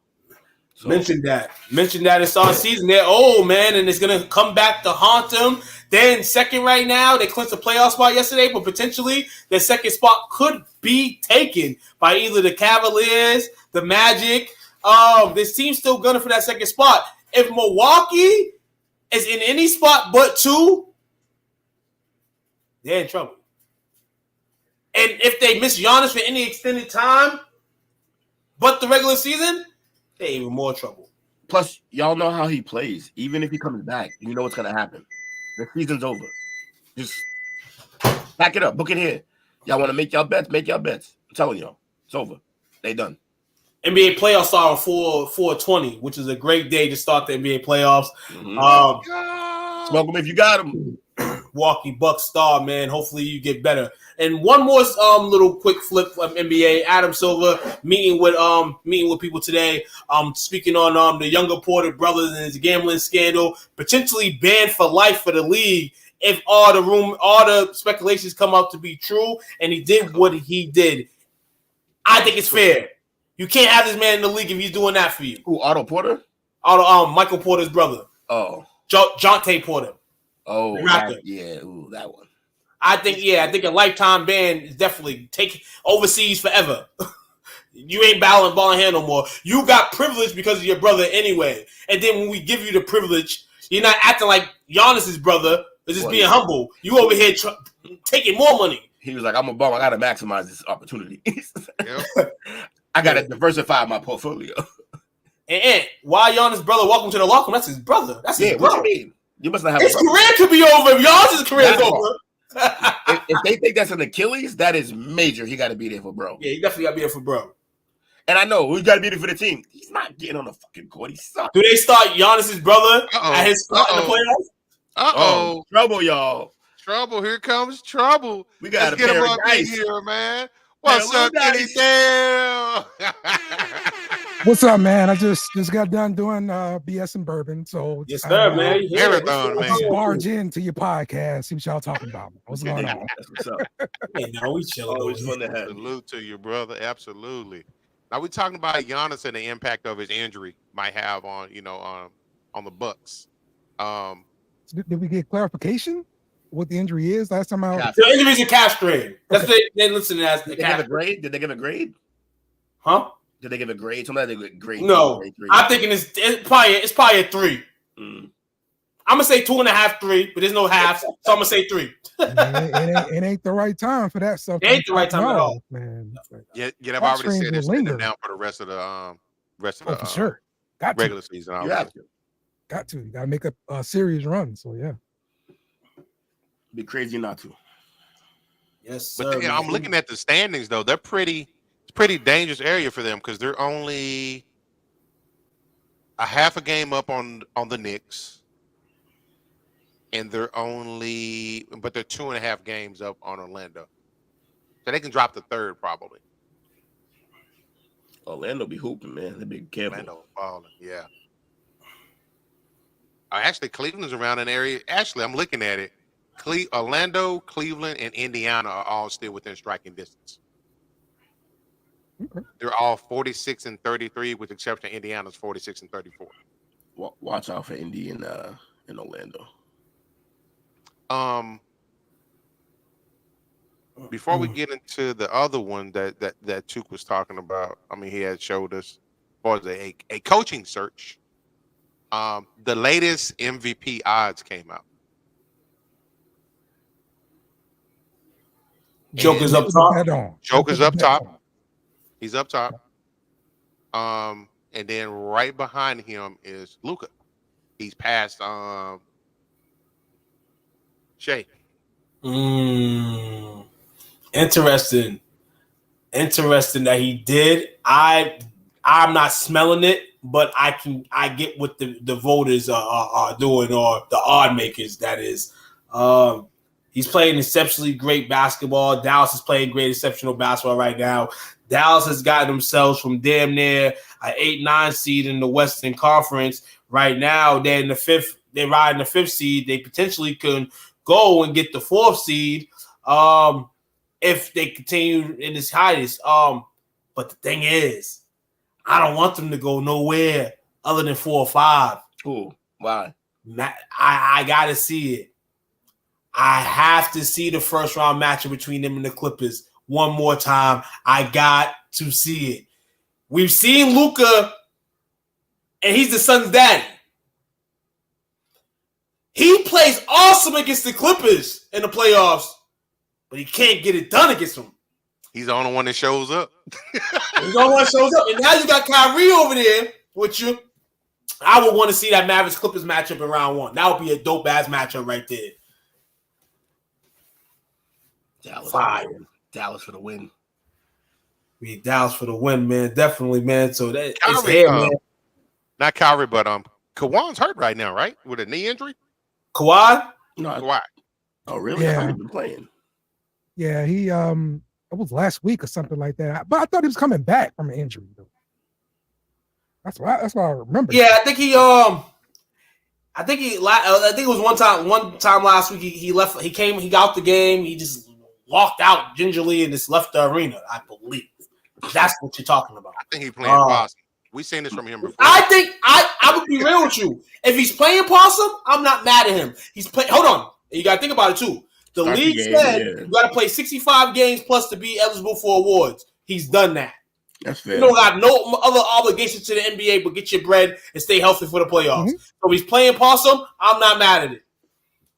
So. Mention that it's our season. They're old, man, and it's going to come back to haunt them. They're in second right now. They clinched the playoff spot yesterday, but potentially their second spot could be taken by either the Cavaliers, the Magic. This team's still gunning for that second spot. If Milwaukee is in any spot but 2, they're in trouble. And if they miss Giannis for any extended time, but the regular season, they're even more trouble. Plus, y'all know how he plays. Even if he comes back, you know what's going to happen. The season's over. Just pack it up. Book it here. Y'all want to make y'all bets? Make y'all bets. I'm telling y'all. It's over. They done. NBA playoffs start on 4/20, which is a great day to start the NBA playoffs. Smoke them if you got them. Milwaukee Bucks star, man. Hopefully you get better. And one more little quick flip from NBA. Adam Silver meeting with people today. Speaking on the younger Porter brothers and his gambling scandal, potentially banned for life for the league if all the speculations come out to be true, and he did what he did. I think it's fair. You can't have this man in the league if he's doing that for you. Who, Otto Porter? Michael Porter's brother. Oh. Jonte Porter. Oh, yeah. Ooh, that one. I think a lifetime ban is definitely take overseas forever. You ain't balling here no more. You got privilege because of your brother anyway. And then when we give you the privilege, you're not acting like Giannis's brother. It's just being humble. You over here taking more money. He was like, I'm a bum. I got to maximize this opportunity. I got to diversify my portfolio. And why Giannis' brother? Welcome to the locker room. That's his brother. That's his brother. What you mean? You must not have his career could be over if Giannis' career is over. if they think that's an Achilles, that is major. He got to be there for bro. Yeah, he definitely got to be there for bro. And I know we got to be there for the team. He's not getting on the fucking court. He sucks. Do they start Giannis' brother at his spot in the playoffs? Trouble, y'all. Trouble. Here comes trouble. We got to get him up in here, man. What's up, Kenny Dale? What's up, man? I just got done doing BS and bourbon, so yes, sir, man. Marathon, man. Just barge into your podcast, see what y'all talking about. What's going on? What's up? Hey, no, we chilling. Always fun to have. Salute to you, brother. Absolutely. Now we're talking about Giannis and the impact of his injury might have on the Bucks. Did we get clarification what the injury is? Last time out, the injury is a calf strain. That's what they listen to as the Did they give a grade? Did they give a grade? Huh? Did they give a grade? Somebody they grade. No, grade 3. I'm thinking it's probably a 3. I'm gonna say 2.5, 3, but there's no halves, so I'm gonna say 3. it ain't the right time for that stuff. It ain't the right time at all, man. Yeah, I've already said it's sitting down for the rest of the for sure. Regular season. You have to. Got to. You got to make a series run. So yeah. Be crazy not to. Yes, sir. But I'm looking at the standings though. They're pretty dangerous area for them because they're only a half a game up on the Knicks, and they're 2.5 games up on Orlando, so they can drop the third probably. Orlando be hooping, man. They be careful. Orlando falling, yeah. Actually, Cleveland's around an area. Actually, I'm looking at it. Orlando, Cleveland, and Indiana are all still within striking distance. Okay. They're all 46 and 33, with the exception of Indiana's 46 and 34. Watch out for Indy in Orlando. Before we get into the other one that Tuke was talking about, I mean, he had showed us for a coaching search. The latest MVP odds came out. Joker's up top. Joker's up top. He's up top. And then right behind him is Luka. He's past Shea. Interesting that he did. I'm not smelling it, but I get what the voters are doing, or the odd makers, that is. He's playing exceptionally great basketball. Dallas is playing great, exceptional basketball right now. Dallas has gotten themselves from damn near an 8-9 seed in the Western Conference. Right now, they're in the 5th. They're riding the 5th seed. They potentially can go and get the 4th seed if they continue in this highest. But the thing is, I don't want them to go nowhere other than 4 or 5. Ooh, why? I gotta see it. I have to see the first round matchup between them and the Clippers one more time. I got to see it. We've seen Luka, and he's the Suns' daddy. He plays awesome against the Clippers in the playoffs, but he can't get it done against them. He's the only one that shows up. He's the only one that shows up. And now you got Kyrie over there with you. I would want to see that Mavericks-Clippers matchup in round 1. That would be a dope-ass matchup right there. Dallas for the win. We need Dallas for the win, man. Definitely, man. So that Kyrie, it's here, man. Not Kyrie, but Kawhi's hurt right now, right? With a knee injury? Kawhi? No, Kawhi. Oh, really? Yeah. I thought he'd been playing. Yeah, he it was last week or something like that. But I thought he was coming back from an injury though. That's why I remember. Yeah, I think it was one time last week he left. He got out the game. He just walked out gingerly and just left the arena. I believe that's what you're talking about. I think he's playing possum. We've seen this from him before. I think I would be real with you. If he's playing possum, I'm not mad at him. He's playing. Hold on, you got to think about it too. The league said you got to play 65 games plus to be eligible for awards. He's done that. That's fair. You don't got no other obligations to the NBA but get your bread and stay healthy for the playoffs. So if he's playing possum, I'm not mad at it.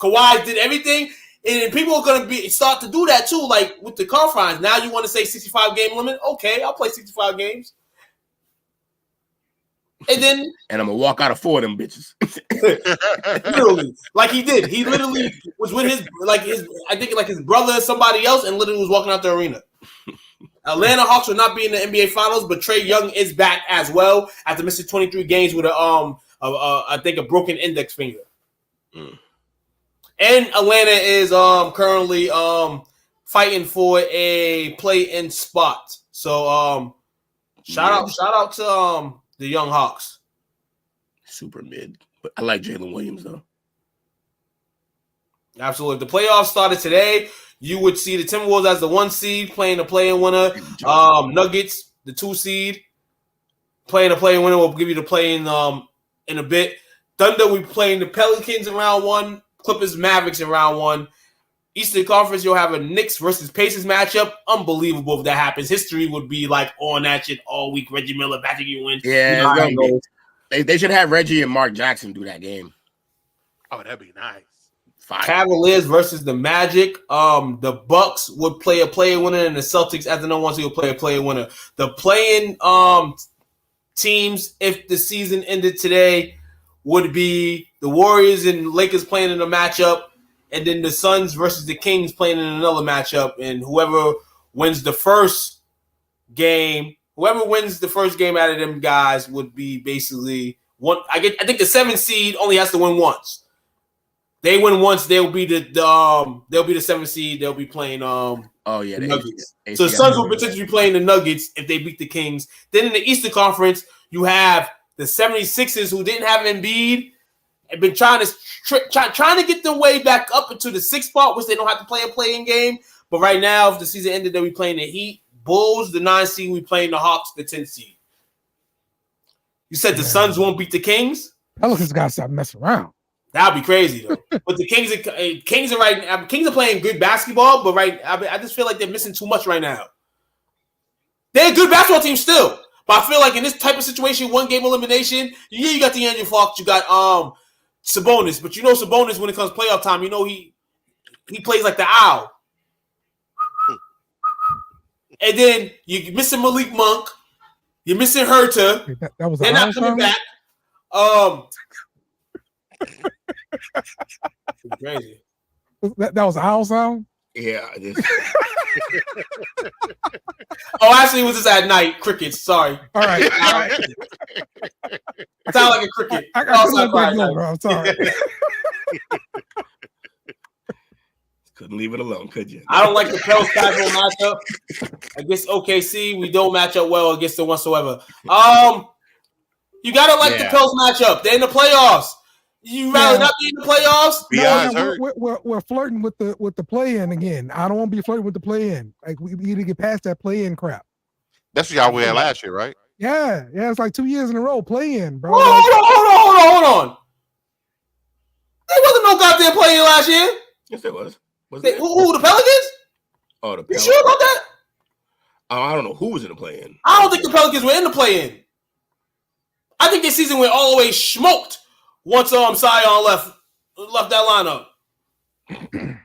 Kawhi did everything, and people are going to start to do that too, like with the conference. Now you want to say 65 game limit? Okay, I'll play 65 games. And I'm gonna walk out of 4 of them bitches. Literally, like he did. He literally was with his brother or somebody else, and literally was walking out the arena. Atlanta Hawks will not be in the NBA Finals, but Trae Young is back as well after missing 23 games with a broken index finger. And Atlanta is currently fighting for a play-in spot. So shout out to the Young Hawks. Super mid. But I like Jalen Williams though. Absolutely. If the playoffs started today, you would see the Timberwolves as the 1 seed playing the play-in winner. Nuggets, the 2 seed, playing the play-in winner. We'll give you the play-in in a bit. Thunder, we playing the Pelicans in round 1. Clippers, Mavericks in round 1. Eastern Conference, you'll have a Knicks versus Pacers matchup. Unbelievable if that happens. History would be like on that shit all week. Reggie Miller, Patrick Ewing. Yeah, they should have Reggie and Mark Jackson do that game. Oh, that'd be nice. Fire. Cavaliers versus the Magic. The Bucks would play a play-in winner, and the Celtics, as the number 1 seed, would play a play-in winner. The play-in teams, if the season ended today, would be the Warriors and Lakers playing in a matchup, and then the Suns versus the Kings playing in another matchup. And whoever wins the first game out of them guys would be basically one. I think the 7th seed only has to win once. They win once, they'll be the 7th seed. They'll be playing the Nuggets. So the Suns will potentially be playing the Nuggets if they beat the Kings. Then in the Eastern Conference, you have the 76ers who didn't have Embiid and been trying to get their way back up into the 6th spot, which they don't have to play a play-in game. But right now, if the season ended, they'll be playing the Heat. Bulls, the 9th seed, we playing the Hawks, the 10th seed. You said the Suns won't beat the Kings? Pelicans got to stop messing around. That'd be crazy though. But the Kings are playing good basketball, but I just feel like they're missing too much right now. They're a good basketball team still, but I feel like in this type of situation, 1 game elimination, you got the Andrew Fox, you got Sabonis, but you know Sabonis when it comes playoff time, you know he plays like the owl. And then you're missing Malik Monk, you're missing Herter. That was they're not coming back. Crazy. That was an owl sound? Yeah. Actually, it was just at night. Crickets. Sorry. All right. It sounded like a cricket. I couldn't let that go, bro. I'm sorry. Couldn't leave it alone, could you? I don't like the Pels casual matchup against OKC. We don't match up well against them whatsoever. You gotta like the Pels matchup. They're in the playoffs. You rather not be in the playoffs? We're flirting with the play-in again. I don't want to be flirting with the play-in. Like we need to get past that play-in crap. That's what y'all had last year, right? Yeah. It's like 2 years in a row play-in, bro. Hold on. There wasn't no goddamn play-in last year. Yes, there was. Who, the Pelicans? Oh, the Pelicans. You sure about that? I don't know who was in the play-in. I don't think the Pelicans were in the play-in. I think this season went all the way smoked once Zion left that lineup. And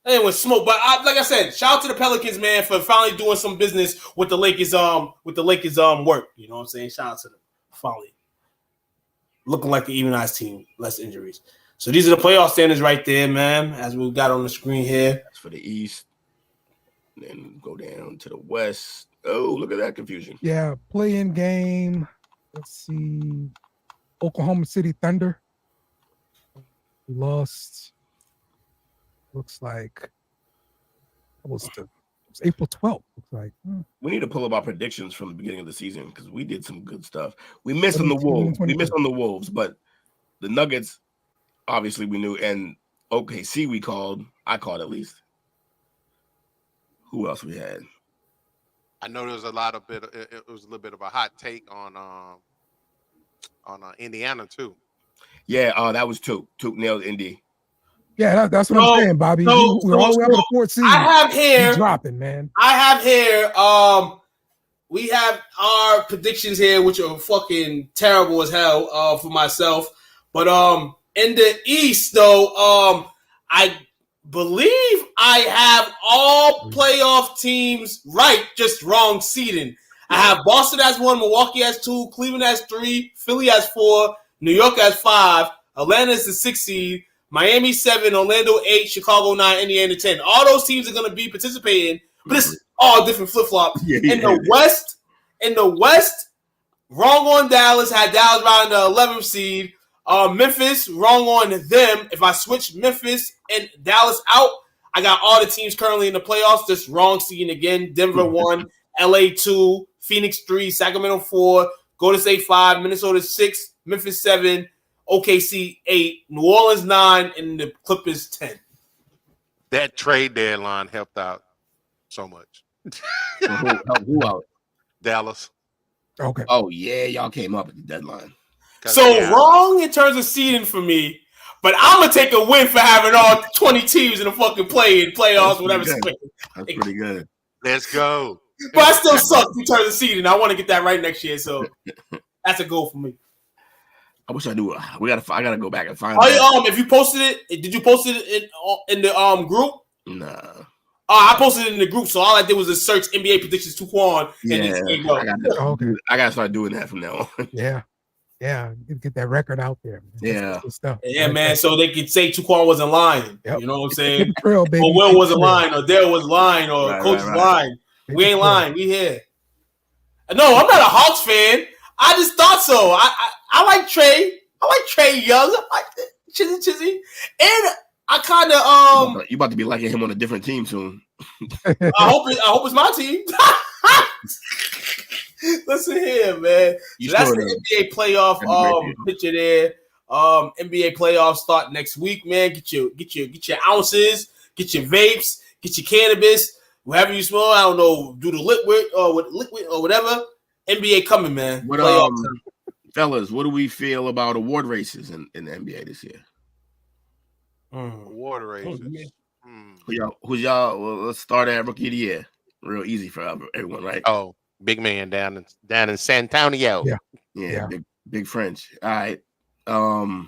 it was smoke. But like I said, shout out to the Pelicans, man, for finally doing some business with the Lakers work. You know what I'm saying? Shout out to them. Finally. Looking like an evenized team, less injuries. So these are the playoff standings right there, man, as we got on the screen here. That's for the East. Then go down to the West. Oh, look at that confusion. Yeah, play-in game. Let's see. Oklahoma City Thunder. We lost looks like it was April 12th. Looks like we need to pull up our predictions from the beginning of the season because we did some good stuff. We missed on the Wolves. We missed on the Wolves, but the Nuggets, obviously, we knew. And OKC, we called. I called at least. Who else we had? I know there was it was a little bit of a hot take on Indiana too. Yeah, that was Took nailed Indy. Yeah, that's what I'm saying, Bobby. We're all the way up to the 4th seed. I have here dropping, man. I have here. We have our predictions here, which are fucking terrible as hell for myself. But in the East, though, I believe I have all playoff teams right, just wrong seeding. I have Boston as 1, Milwaukee as 2, Cleveland as 3, Philly as 4, New York as 5, Atlanta is the 6th seed, Miami 7, Orlando 8, Chicago 9, Indiana 10. All those teams are going to be participating, but it's all different flip-flops. In the West, wrong on Dallas, had Dallas right in the 11th seed. Memphis, wrong on them. If I switch Memphis and Dallas out, I got all the teams currently in the playoffs. Just wrong seeding again. Denver 1, LA 2, Phoenix 3, Sacramento 4, Golden State 5, Minnesota 6, Memphis 7, OKC 8, New Orleans 9, and the Clippers 10. That trade deadline helped out so much. Who out? Dallas. Okay. Oh yeah, y'all came up at the deadline. So wrong in terms of seeding for me, but I'm gonna take a win for having all 20 teams in the fucking playoffs, whatever. That's pretty good. Let's go. But I still suck in terms of seeding. I want to get that right next year, so that's a goal for me. I wish I knew. I gotta go back and find. If you posted it, did you post it in the group? Nah. I posted it in the group, so all I did was just search NBA predictions to Quan, and then go. I gotta start doing that from now on. Yeah, get that record out there. Man. Yeah, stuff. Yeah, man. So they could say Tuquan wasn't lying. Yep. You know what I'm saying? Trail, baby. Or Will wasn't lying, or Dale was lying, or Coach was lying. We ain't lying. We here. No, I'm not a Hawks fan. I just thought so. I like Trey. I like Trey Young. I like Chizzy. And I kind of You about to be liking him on a different team soon. I hope it's my team. Listen here, man. So that's the NBA playoff picture there. NBA playoffs start next week, man. Get your ounces, get your vapes, get your cannabis, whatever you smoke. I don't know, do the liquid or whatever. NBA coming, man. Fellas, what do we feel about award races in the NBA this year? Award races. Who's y'all? Well, let's start at Rookie of the Year. Real easy for everyone, right? Oh, big man down in San Antonio. Yeah. Big French. All right. I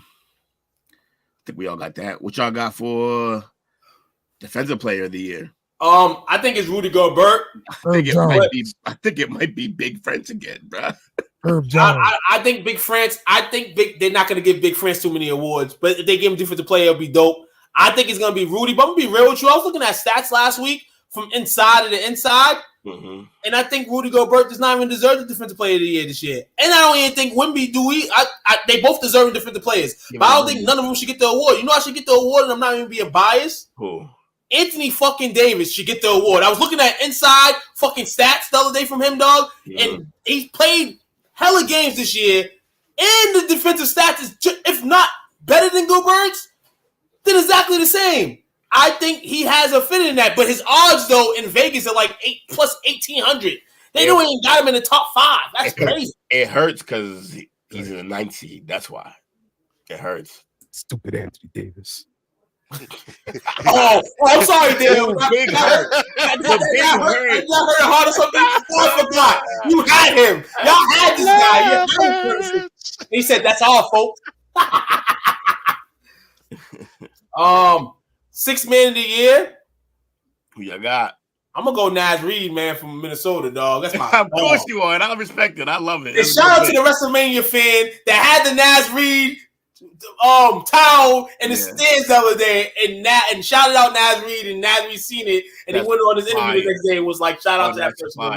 think we all got that. What y'all got for Defensive Player of the Year? I think it's Rudy Gobert. I think it might be Big French again, bro. Herb Jones. I think Big France. They're not going to give Big France too many awards, but if they give him Defensive Player, it'll be dope. I think it's going to be Rudy. But I'm going to be real with you. I was looking at stats last week from inside to the inside, and I think Rudy Gobert does not even deserve the Defensive Player of the Year this year. And I don't even think Wemby do. They both deserve defensive players, but I don't think none of them should get the award. You know, I should get the award, and I'm not even being biased. Who? Anthony fucking Davis should get the award. I was looking at inside fucking stats the other day from him, dog, and he played hella games this year, and the defensive stats is, if not better than Gobert's, then exactly the same. I think he has a fit in that, but his odds though in Vegas are like 8 plus 1,800. They don't even got him in the top 5. That's crazy. It hurts because he's in the 9th seed. That's why it hurts. Stupid Anthony Davis. I'm sorry, Dale. Big hurt. Y'all heard hard or something? I forgot. You had him. Y'all had this guy. He said, "That's all, folks." 6th man of the year. Who y'all got? I'm gonna go Naz Reid, man, from Minnesota, dog. That's my. Of course you are, and I respect it. I love it. And shout out to the WrestleMania fan that had the Naz Reid towel in the stands the other day, and shouted out Naz Reid, and Naz Reid seen it, and he went on his interview the next day and was like, "Shout out to that person."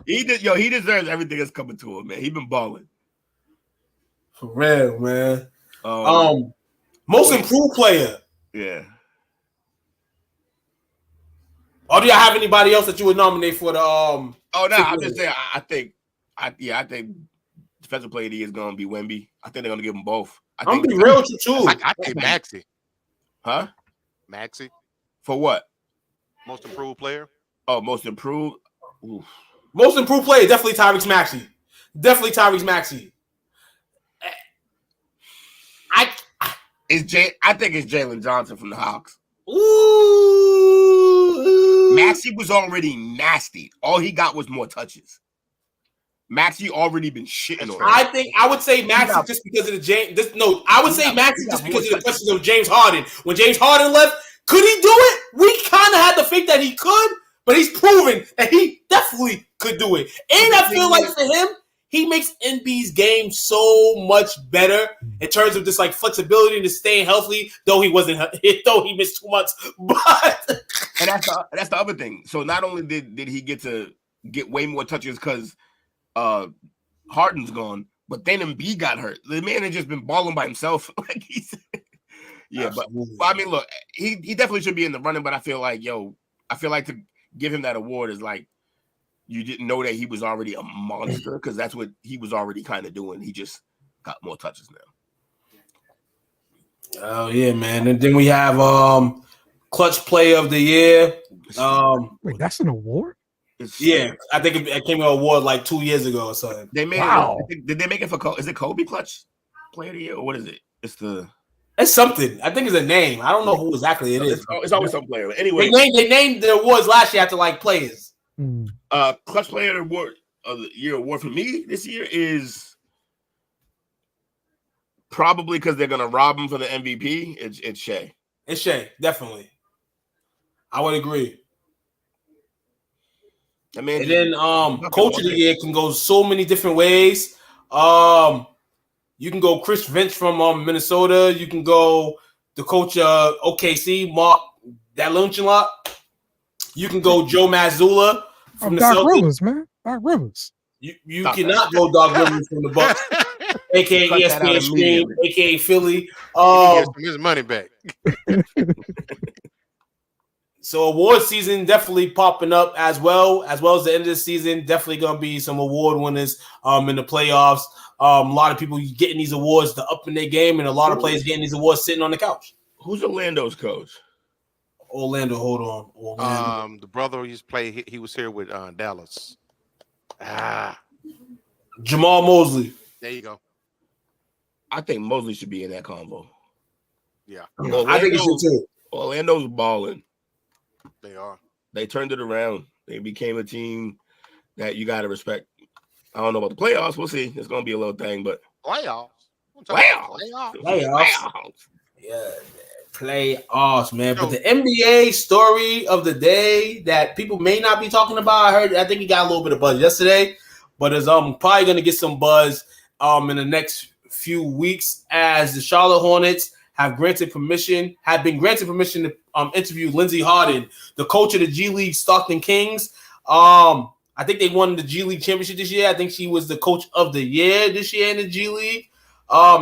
He deserves everything that's coming to him, man. He been balling for real, man. Most improved player. Yeah. Or do y'all have anybody else that you would nominate for the Oh no, I'm just saying. I think defensive player of the year is going to be Wemby. I think they're going to give them both. I'm gonna be real with you too. I think Maxey. Huh? Maxey For what? most improved player. Oh, most improved. Oof. Most improved player, definitely Tyrese Maxey. Definitely Tyrese Maxey. I think it's Jalen Johnson from the Hawks. Ooh. Maxey was already nasty. All he got was more touches. Maxey already been shitting on him. I would say Maxey just because of the James. I would say Maxey just because of the questions of James Harden. When James Harden left, could he do it? We kind of had to think that he could, but he's proven that he definitely could do it. And I feel like for him, he makes NB's game so much better in terms of just like flexibility and just staying healthy. Though he missed 2 months, but and that's the other thing. So not only did he get to get way more touches because Harden's gone, but then Embiid got hurt. The man had just been balling by himself, like he said. Yeah, but I mean, look, he definitely should be in the running. But I feel like to give him that award is like you didn't know that he was already a monster because that's what he was already kind of doing. He just got more touches now. Oh yeah, man. And then we have clutch player of the year. Wait, that's an award? Yeah, I think it came an award like 2 years ago or something. They made it. Did they make it for Kobe? Is it Kobe clutch player of the year or what is it? It's something. I think it's a name. I don't know who exactly it is. It's always some player. Anyway, they named the awards last year after like players. Clutch player of the year award for me this year is probably because they're gonna rob him for the MVP. It's Shea. It's Shea, definitely. I would agree. I mean, and then coach of the year can go so many different ways. You can go Chris Finch from Minnesota. You can go the coach of OKC, Mark Dalunchinlot. You can go Joe Mazzulla from the Doc Celtics. Rivers, man. Doc Rivers. You cannot go Doc Rivers from the Bucks, aka ESPN Stream, aka Philly. He gets his money back. So award season definitely popping up as well as the end of the season. Definitely gonna be some award winners in the playoffs. A lot of people getting these awards to up in their game, and a lot of players getting these awards sitting on the couch. Who's Orlando's coach? Orlando, hold on. Orlando. The brother used to play. He was here with Dallas. Jamal Mosley. There you go. I think Mosley should be in that convo. Yeah, I think he should too. Orlando's balling. They are. They turned it around. They became a team that you got to respect. I don't know about the playoffs. We'll see. It's going to be a little thing, but playoffs. Yeah, playoffs, man. But the NBA story of the day that people may not be talking about, I think it got a little bit of buzz yesterday, but is probably going to get some buzz in the next few weeks as the Charlotte Hornets have been granted permission to interview Lindsey Harden, the coach of the G League Stockton Kings. I think they won the G League championship this year. I think she was the coach of the year this year in the G League.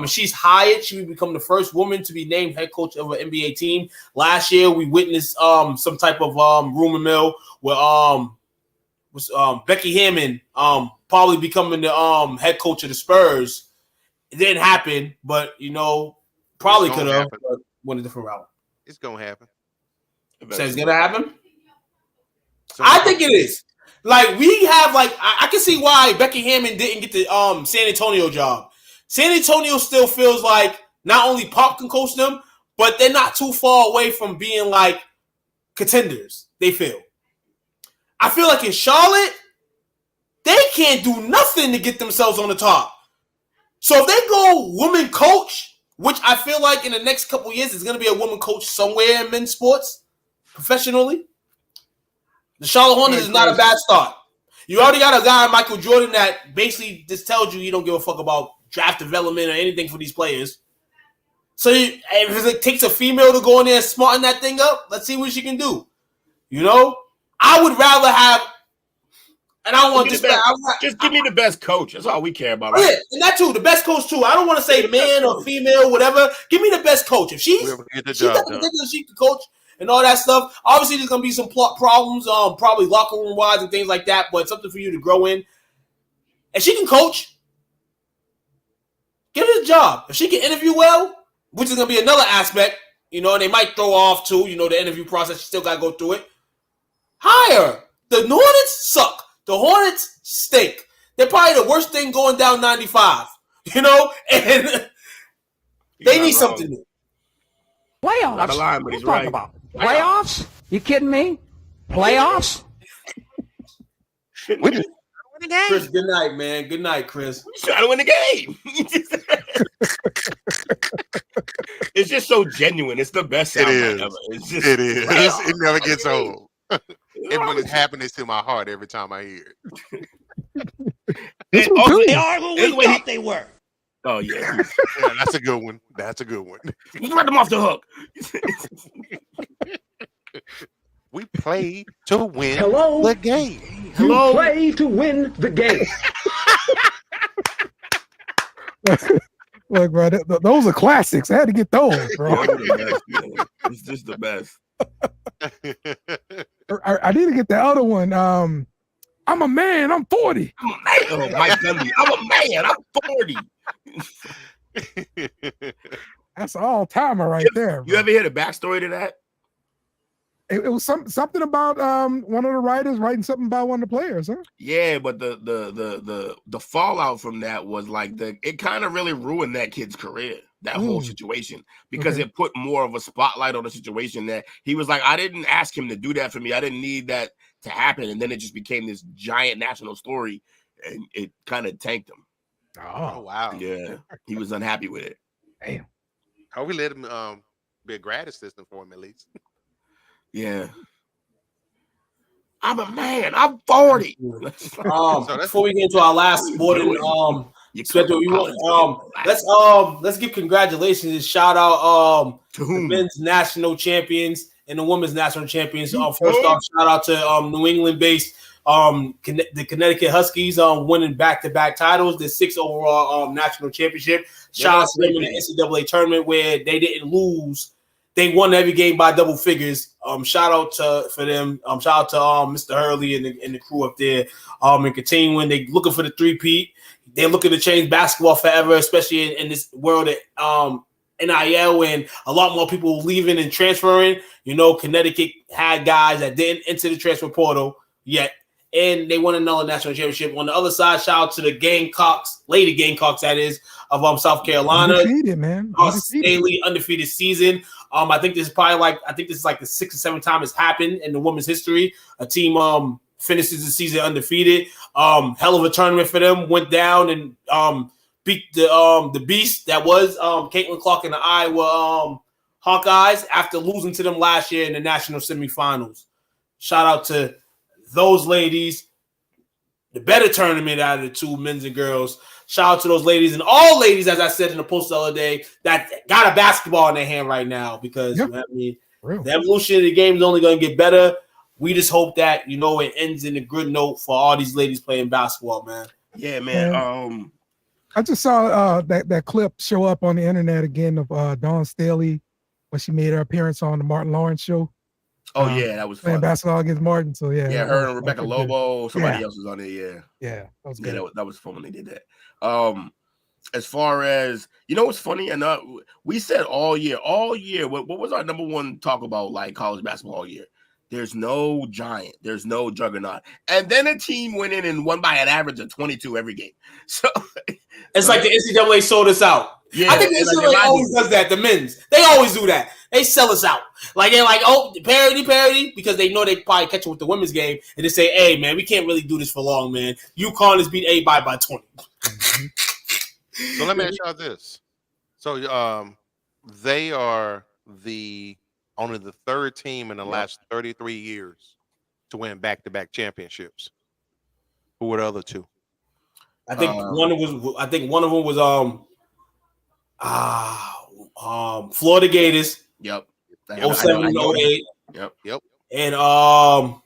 She's hired. She will become the first woman to be named head coach of an NBA team. Last year, we witnessed some type of rumor mill where Becky Hammond probably becoming the head coach of the Spurs. It didn't happen, but probably could have went a different route. It's gonna happen. So it's gonna happen. I think it is. Like we have, I can see why Becky Hammond didn't get the San Antonio job. San Antonio still feels like not only Pop can coach them, but they're not too far away from being like contenders. They feel. I feel like in Charlotte, they can't do nothing to get themselves on the top. So if they go woman coach, which I feel like in the next couple of years is going to be a woman coach somewhere in men's sports professionally, the Charlotte Hornets is not a bad start. You already got a guy, Michael Jordan, that basically just tells you he don't give a fuck about draft development or anything for these players. So if it takes a female to go in there and smarten that thing up, let's see what she can do. I would rather have, and I don't want just give me the best coach. That's all we care about, right? Yeah, and that too, the best coach too. I don't want to say man or female, whatever. Give me the best coach. If she's got the potential, she can coach. and all that stuff. Obviously, there's gonna be some problems, probably locker room wise and things like that. But it's something for you to grow in. And she can coach. Give her a job. If she can interview well, which is gonna be another aspect, you know, and they might throw off too. You know, the interview process. She still gotta go through it. Hire her. The Hornets suck. The Hornets stink. They're probably the worst thing going down 95. You know, and they need something new. Playoffs? Not a line, but What he's you talking right. about? Playoffs? You kidding me? Playoffs? We just win the game. Chris, good night, man. Good night, Chris. He's trying to win the game. It's just so genuine. It's the best sound is. ever. It's just It is. playoffs. It never gets Okay. old. It brings happiness to my heart every time I hear it. And also, They are who we thought they were. oh yeah, Yeah, that's a good one. That's a good one. let them off the hook. We play to win Hello? the game. You play to win the game. Look, bro, those are classics. I had to get those, bro. It's just the best. I need to get the other one. I'm a man. I'm 40. I'm a man. Oh, Mike Gundy. I'm a man. I'm 40. That's all timer right there. You bro. ever hear the backstory to that? It was something about one of the writers writing something about one of the players, huh? Yeah, but the fallout from that was like it kind of really ruined that kid's career, that whole situation, because it put more of a spotlight on the situation that he was like, I didn't ask him to do that for me. I didn't need that to happen. And then it just became this giant national story and it kind of tanked him. Oh wow. Yeah. He was unhappy with it. Damn. Hope we let him be a grad assistant for him at least. Yeah. I'm a man. I'm 40. Before we get into our last sporting schedule, let's give congratulations and shout out to the whom? men's national champions and the women's national champions. First off, shout out to New England-based the Connecticut Huskies winning back-to-back titles, the 6th overall national championship. Shout out to them in the NCAA tournament where they didn't lose. They won every game by double figures. Shout out for them. Shout out to Mr. Hurley and the crew up there. And continuing, they looking for the three-peat. They're looking to change basketball forever, especially in this world of NIL and a lot more people leaving and transferring. You know, Connecticut had guys that didn't enter the transfer portal yet, and they won another national championship. On the other side, shout out to the Gamecocks, Lady Gamecocks, that is, of South Carolina. Undefeated, man. Undefeated season. I think this is like the 6th or 7th time it's happened in the women's history. A team finishes the season undefeated. Hell of a tournament for them. Went down and beat the beast that was Caitlin Clark and the Iowa Hawkeyes after losing to them last year in the national semifinals. Shout out to those ladies. The better tournament out of the two, men's and girls. Shout out to those ladies and all ladies, as I said in the post the other day, that got a basketball in their hand right now because you know what I mean, the evolution of the game is only going to get better. We just hope that, you know, it ends in a good note for all these ladies playing basketball, man. Yeah, man. I just saw that clip show up on the internet again of Dawn Staley when she made her appearance on the Martin Lawrence show. Oh yeah, that was playing fun. basketball against Martin. So yeah, her and Rebecca Lobo, somebody else was on there. Yeah, that was good. Yeah, that was fun when they did that. As far as you know, what's funny, and we said all year. What was our number one talk about like college basketball all year? There's no giant, there's no juggernaut, and then a team went in and won by an average of 22 every game. So it's like the NCAA sold us out. Yeah, I think the NCAA always does that. The men's, they always do that. They sell us out. Like they're like, oh, parody, because they know they probably catch it with the women's game, and they say, hey, man, we can't really do this for long, man. UConn has beat A by 20. So let me ask y'all this. So they are only the third team in the last 33 years to win back-to-back championships. Who were the other two? I think one of them was Florida Gators. Yep. 07 and 08. Yep. And I'm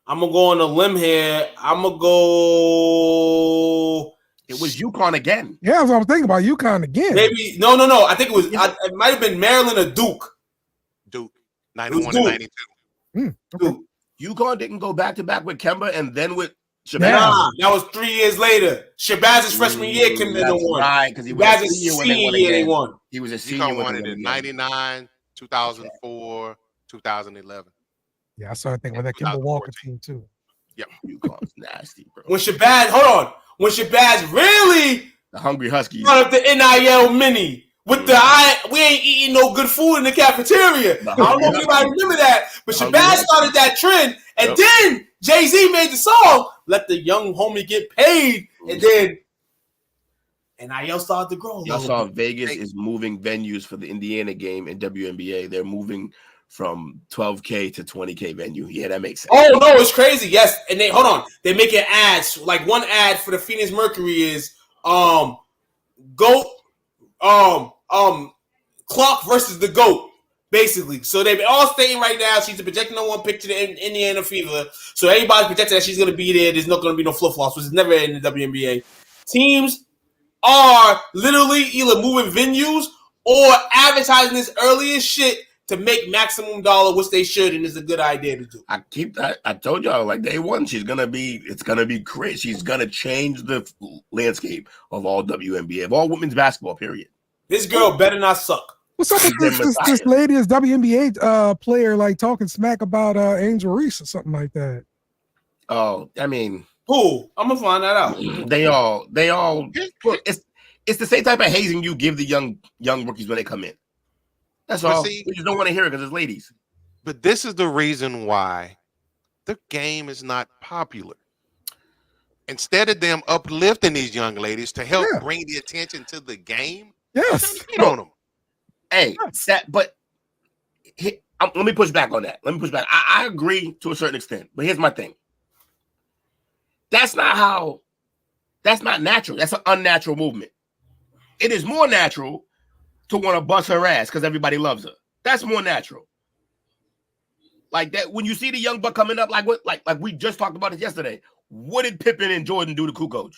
gonna go on a limb here. I'm gonna go. It was UConn again. Yeah, that's what I'm thinking about. UConn again. Maybe no. I think it was. It might have been Maryland or Duke. 91 and 92. Dude, UConn didn't go back-to-back with Kemba and then with Shabazz. Nah, that was 3 years later. Shabazz's freshman year, Kim didn't won. Right, because he was Shabazz's a senior when senior year they won. He was a senior UConn when won they it won in again. 99, 2004, 2011. Yeah, I started thinking about that Kimball Walker team too. Yep. UConn's nasty, bro. When Shabazz really The Hungry Huskies. brought up the NIL mini with the we ain't eating no good food in the cafeteria. I don't know if anybody remember that, but Shabazz started that trend, and then Jay-Z made the song, Let the Young Homie Get Paid, and then NIL started to grow. Y'all saw Vegas is moving venues for the Indiana game in WNBA. They're moving from 12K to 20K venue. Yeah, that makes sense. Oh no, it's crazy. Yes, and they hold on. They're making ads. Like one ad for the Phoenix Mercury is GOAT Clark versus the GOAT, basically. So they're all stating right now she's projecting on one picture in Indiana Fever. So everybody's projecting that she's gonna be there. There's not gonna be no flip-flops, which is never in the WNBA. Teams are literally either moving venues or advertising this early as shit to make maximum dollar, which they should, and it's a good idea to do. I told y'all, like day one, it's gonna be crazy. She's gonna change the landscape of all WNBA, of all women's basketball, period. This girl better not suck. What's up with this lady, this WNBA player, like talking smack about Angel Reese or something like that? Oh, I mean, who? I'm gonna find that out. They all. It's the same type of hazing you give the young rookies when they come in. That's all. See, we just don't want to hear it because it's ladies. But this is the reason why the game is not popular. Instead of them uplifting these young ladies to help bring the attention to the game, hit on them. Hey, let me push back on that. I agree to a certain extent, but here's my thing. That's not natural. That's an unnatural movement. It is more natural to want to bust her ass because everybody loves her. That's more natural. Like that, when you see the young buck coming up, like we just talked about it yesterday. What did Pippen and Jordan do to Kukoc?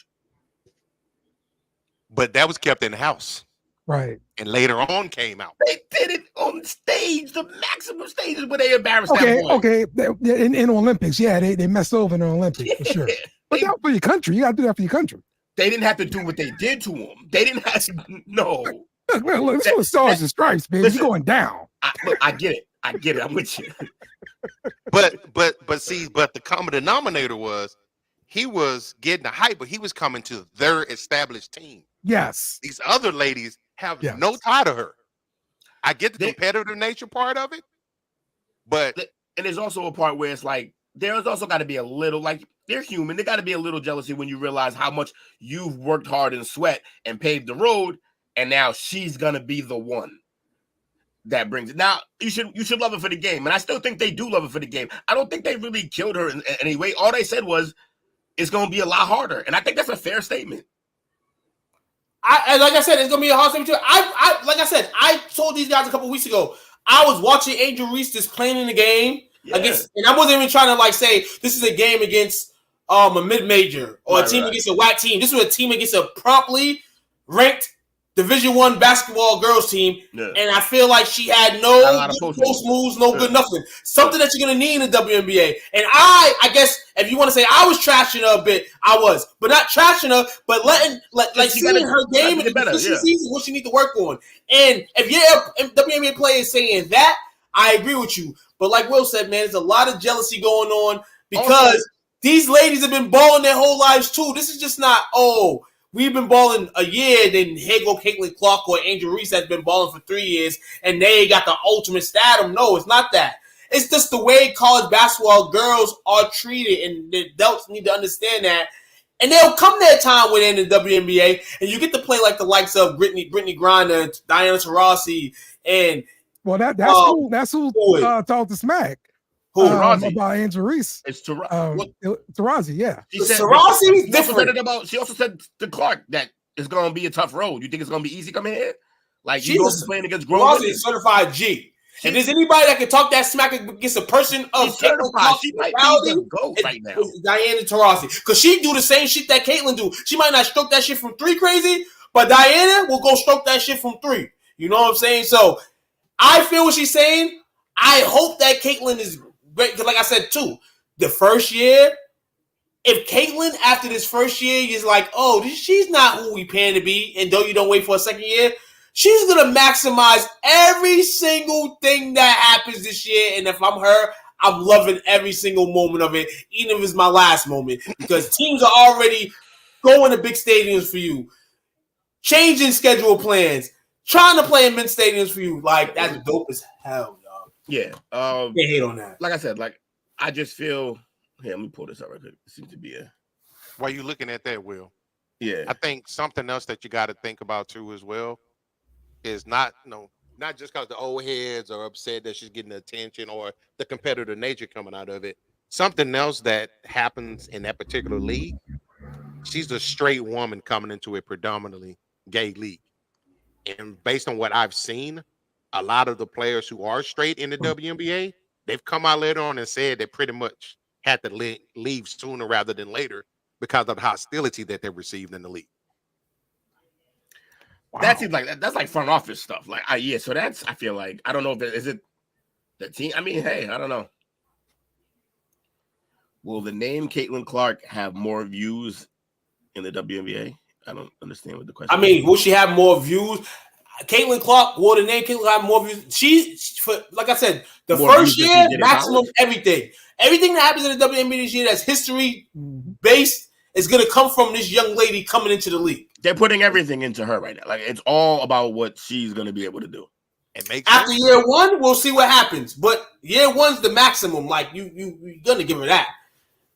But that was kept in the house. Right. And later on came out. They did it on stage, the maximum stages where they embarrassed that boy. Okay, in Olympics, they messed over in the Olympics for sure. But that was for your country. You got to do that for your country. They didn't have to do what they did to him. They didn't have to, no. Look, this was Stars and Stripes, man. You're going down. I get it. I'm with you. But the common denominator was he was getting the hype, but he was coming to their established team. Yes. These other ladies have no tie to her. I get the competitive nature part of it, but and there's also a part where it's like there's also got to be a little, like, they're human. They got to be a little jealousy when you realize how much you've worked hard and sweat and paved the road, and now she's gonna be the one that brings it. Now you should love her for the game, and I still think they do love her for the game. I don't think they really killed her in any way. All they said was it's gonna be a lot harder, and I think that's a fair statement. Like I said, it's gonna be a hard statement too. I told these guys a couple weeks ago. I was watching Angel Reese just playing in the game against, and I wasn't even trying to say this is a game against a mid-major or a team against a whack team. This was a team against a promptly ranked Division I basketball girls team, and I feel like she had no good post moves, no good nothing. Something that you're gonna need in the WNBA. And I guess if you want to say I was trashing her a bit, I was, but not trashing her, but seeing her game in the season what she need to work on. And if your WNBA player is saying that, I agree with you. But like Will said, man, there's a lot of jealousy going on because these ladies have been balling their whole lives too. This is just not we've been balling a year, then here go Caitlin Clark or Angel Reese has been balling for 3 years, and they got the ultimate stardom. No, it's not that. It's just the way college basketball girls are treated, and the adults need to understand that. And there'll come that time within the WNBA, and you get to play like the likes of Brittany Griner, Diana Taurasi, and that's who talked to smack. About Angel Reese. It's Taurasi, yeah. Taurasi's different. She also said to Clark that it's going to be a tough road. You think it's going to be easy coming here? Like, she's playing against grown women. Taurasi is certified G. If there's anybody that can talk that smack against a person of certified, she might be the GOAT right now. Diana Taurasi. Because she do the same shit that Caitlin do. She might not stroke that shit from 3 crazy, but Diana will go stroke that shit from 3. You know what I'm saying? So I feel what she's saying. I hope that Caitlyn is great. Because like I said, too, the first year, if Caitlyn, after this first year, is like, oh, she's not who we plan to be, and though you don't wait for a second year, she's going to maximize every single thing that happens this year. And if I'm her, I'm loving every single moment of it, even if it's my last moment, because teams are already going to big stadiums for you, changing schedule plans, trying to play in mid stadiums for you. Like, that's dope as hell, y'all. Yeah. Can't hate on that. Like I said, like, I just feel, here, let me pull this up right quick. It seems to be a. While you looking at that, Will, Yeah. I think something else that you got to think about too as well is not just because the old heads are upset that she's getting the attention or the competitor nature coming out of it. Something else that happens in that particular league, she's a straight woman coming into a predominantly gay league. And based on what I've seen, a lot of the players who are straight in the WNBA, they've come out later on and said they pretty much had to leave sooner rather than later because of the hostility that they received in the league. Wow. That seems like that's like front office stuff. Like, yeah. So that's, I feel like, I don't know if is it the team. I mean, hey, I don't know. Will the name Caitlin Clark have more views in the WNBA? I don't understand what the question. I mean, will she have more views? Caitlin Clark, will the name Caitlin have more views? She's, like I said, the more first year, maximum everything. Everything that happens in the WNBA this year that's history-based is going to come from this young lady coming into the league. They're putting everything into her right now. Like, it's all about what she's going to be able to do. It makes After sense. year one, we'll see what happens. But year one's the maximum. Like, you're going to give her that.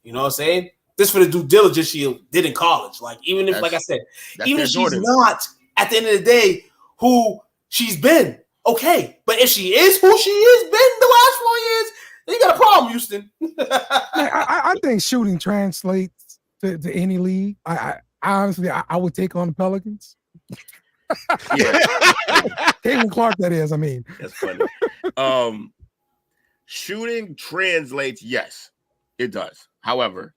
You know what I'm saying? This for the due diligence she did in college. Like, even if, like I said, even if she's not, at the end of the day, who she's been, okay. But if she is who she has been the last 4 years, then you got a problem, Houston. I think shooting translates to any league. I honestly, I would take on the Pelicans. Yeah. Caitlin Clark, that is, I mean. That's funny. Shooting translates, yes, it does. However,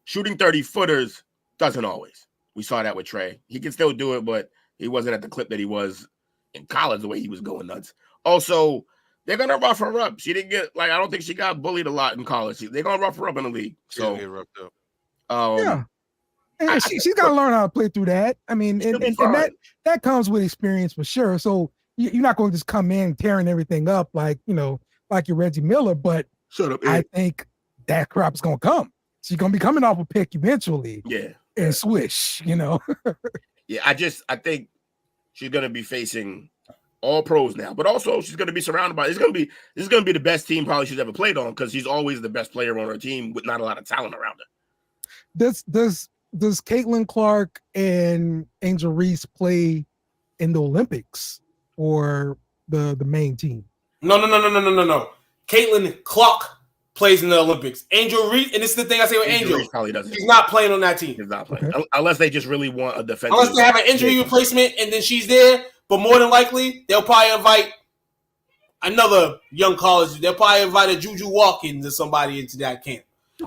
shooting 30-footers doesn't always. We saw that with Trey. He can still do it, but he wasn't at the clip that he was in college the way he was going nuts. Also, they're going to rough her up. She didn't get, like, I don't think she got bullied a lot in college. They're going to rough her up in the league. So, yeah. And she's got to learn how to play through that. I mean, and that comes with experience for sure. So you're not going to just come in tearing everything up like, like your Reggie Miller, but shut up, I think that crap is going to come. She's going to be coming off a pick eventually. Yeah. And swish, Yeah, I think she's going to be facing all pros now, but also she's going to be surrounded by, this is going to be the best team probably she's ever played on, because she's always the best player on her team with not a lot of talent around her. Does Caitlin Clark and Angel Reese play in the Olympics or the main team? No. Caitlin Clark plays in the Olympics. Angel Reese, and this is the thing I say with Angel. Probably doesn't. She's not playing on that team. She's not playing. Okay. Unless they just really want a defensive. Unless they have an injury replacement and then she's there. But more than likely, they'll probably invite another young college. They'll probably invite a Juju Watkins or somebody into that camp.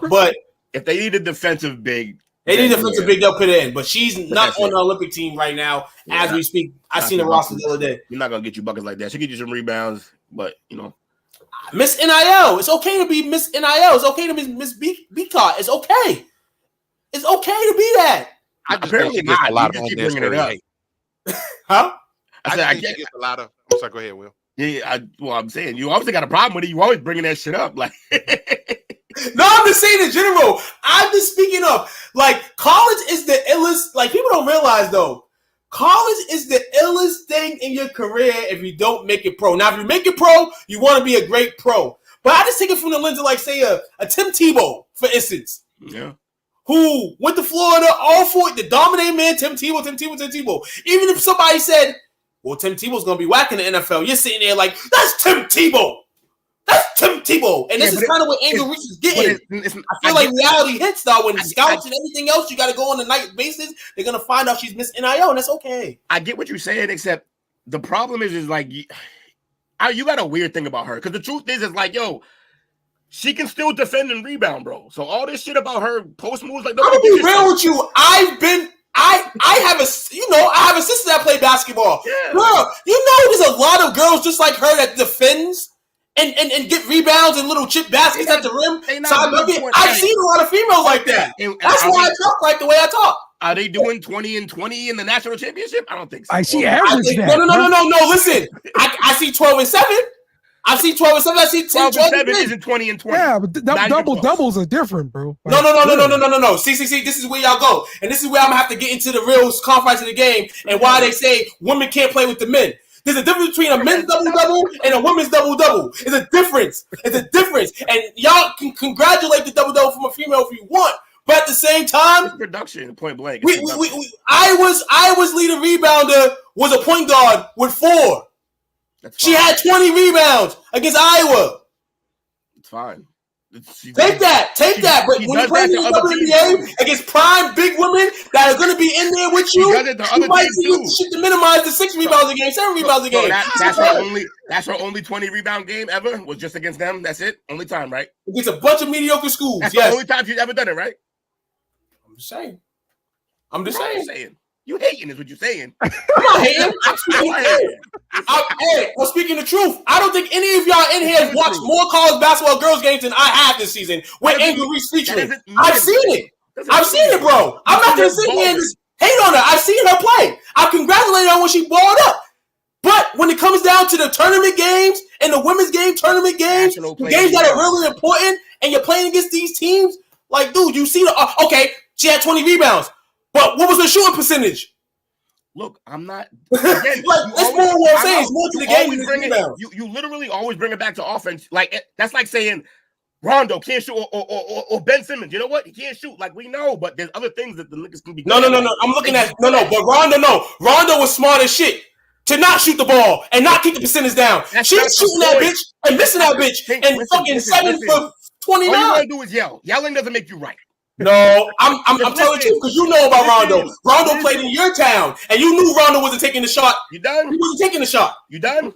But if they need a defensive big, they'll put it in. But she's not on the Olympic team right now as we speak. I seen the roster the other day. You're not gonna get you buckets like that. She'll get you some rebounds, but Miss NIL. It's okay to be Miss NIL. It's okay to be Miss B-Card. It's okay. It's okay to be that. Apparently not. You just keep bringing it up. Huh? I think it's a lot of. I'm sorry. Go ahead, Will. Yeah. I'm saying you obviously got a problem with it. You always bringing that shit up, like. No, I'm just saying in general. I'm just speaking of, like, college is the illest. Like, people don't realize though. College is the illest thing in your career if you don't make it pro. Now, if you make it pro, you want to be a great pro. But I just take it from the lens of, like, say, a Tim Tebow, for instance. Yeah. Who went to Florida all for the dominant man, Tim Tebow. Even if somebody said, well, Tim Tebow's going to be whacking the NFL, you're sitting there like, that's Tim Tebow. That's Tim Tebow. And this is kind of what Angel Reese is getting. I feel like reality hits, though, when scouts and everything else, you got to go on a night basis. They're going to find out she's Miss NIL, and that's okay. I get what you're saying, except the problem is like, you got a weird thing about her. Because the truth is like, yo, she can still defend and rebound, bro. So all this shit about her post moves, like, I'm gonna be real with you. I have a sister that played basketball. Yeah. Girl, there's a lot of girls just like her that defends and get rebounds and little chip baskets at the rim. I've seen a lot of females like that. That's why I talk like the way I talk. Are they doing 20 and 20 in the national championship? I don't think so. I see average that. No. Listen, I see 12 and 7. I see 12 and 7. I see 10, 12 and 7 isn't 20 and 20. Yeah, but doubles are different, bro. No. See. This is where y'all go, and this is where I'm gonna have to get into the real confines of the game and why they say women can't play with the men. There's a difference between a men's double-double and a women's double-double. It's a difference. And y'all can congratulate the double-double from a female if you want. But at the same time, it's production, point blank. I was leading rebounder, was a point guard with 4. She had 20 rebounds against Iowa. It's fine. Take that. But when you play in the WNBA against prime big women that are going to be in there with you, you might see shit to minimize the 6 rebounds a game, 7 rebounds a game. That's her only 20 rebound game ever was just against them. That's it. Only time, right? Against a bunch of mediocre schools. That's the only time she's ever done it, right? I'm just saying. You hating is what you're saying. I'm not hating. I'm speaking the truth. I don't think any of y'all in here have watched more college basketball girls games than I have this season with Angel Reese featuring. I've seen it. Bro. I'm not going to sit here and just hate on her. I've seen her play. I congratulate her when she balled up. But when it comes down to the tournament games and the women's tournament games, the games that are really important, and you're playing against these teams, like, dude, you see okay, she had 20 rebounds. But what was her shooting percentage? Look, I'm not. Again, it's more what I'm saying. It's more to the game. You literally always bring it back to offense. Like that's like saying Rondo can't shoot or Ben Simmons. You know what? He can't shoot. Like we know, but there's other things that the niggas can be. No. I'm looking at But Rondo was smart as shit to not shoot the ball and not keep the percentage down. She's shooting that bitch and missing that bitch and fucking 7 for 29. All you gotta do is yell. Yelling doesn't make you right. No, I'm telling you because you know about Rondo. Rondo played in your town, and you knew Rondo wasn't taking the shot. You done? He wasn't taking the shot. You done?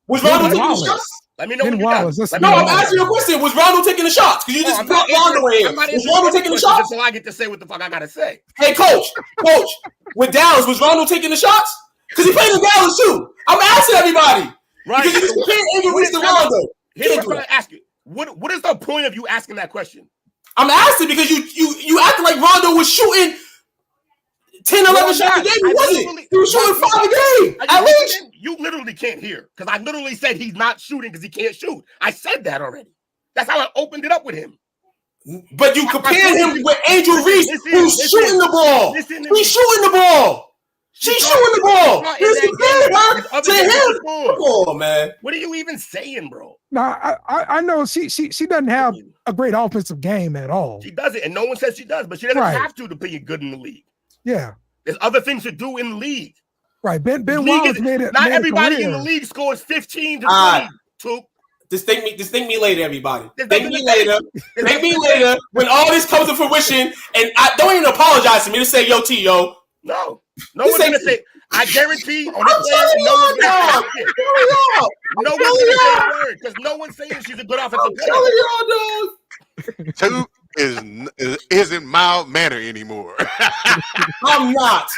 Was Rondo taking the shots? Let me know when you're done. I'm asking you a question. Was Rondo taking the shots? Because you just brought Rondo in. Was Rondo taking the shots? So I get to say what the fuck I gotta say. Hey, coach, with Dallas, was Rondo taking the shots? Because he played in Dallas too. I'm asking everybody. Right. Because you just compared Angel Reese to Rondo. Here's what I'm trying to ask you. What is the point of you asking that question? I'm asking because you acting like Rondo was shooting 10, 11 shots a game. He wasn't. He was shooting 5 a game. At least. You literally can't hear because I literally said he's not shooting because he can't shoot. I said that already. That's how I opened it up with him. But you compared him with Angel Reese, who's shooting the ball. He's shooting the ball. She's shooting the ball. He's comparing her to him. Come on, man. What are you even saying, bro? Nah, I know she doesn't have a great offensive game at all. She doesn't, and no one says she does, but she doesn't have to be good in the league. Yeah. There's other things to do in the league. Right. Ben Wallace made it. Not everybody in the league scores 15 to 20. Just thank me later, everybody. Thank me later. Thank me later when all this comes to fruition, and I don't even apologize to me to say, yo, T, yo. No one's gonna say. I guarantee on this player, no one's gonna say it. No one's gonna say a word because no one's saying she's a good offensive player. Two isn't mild manner anymore. I'm not.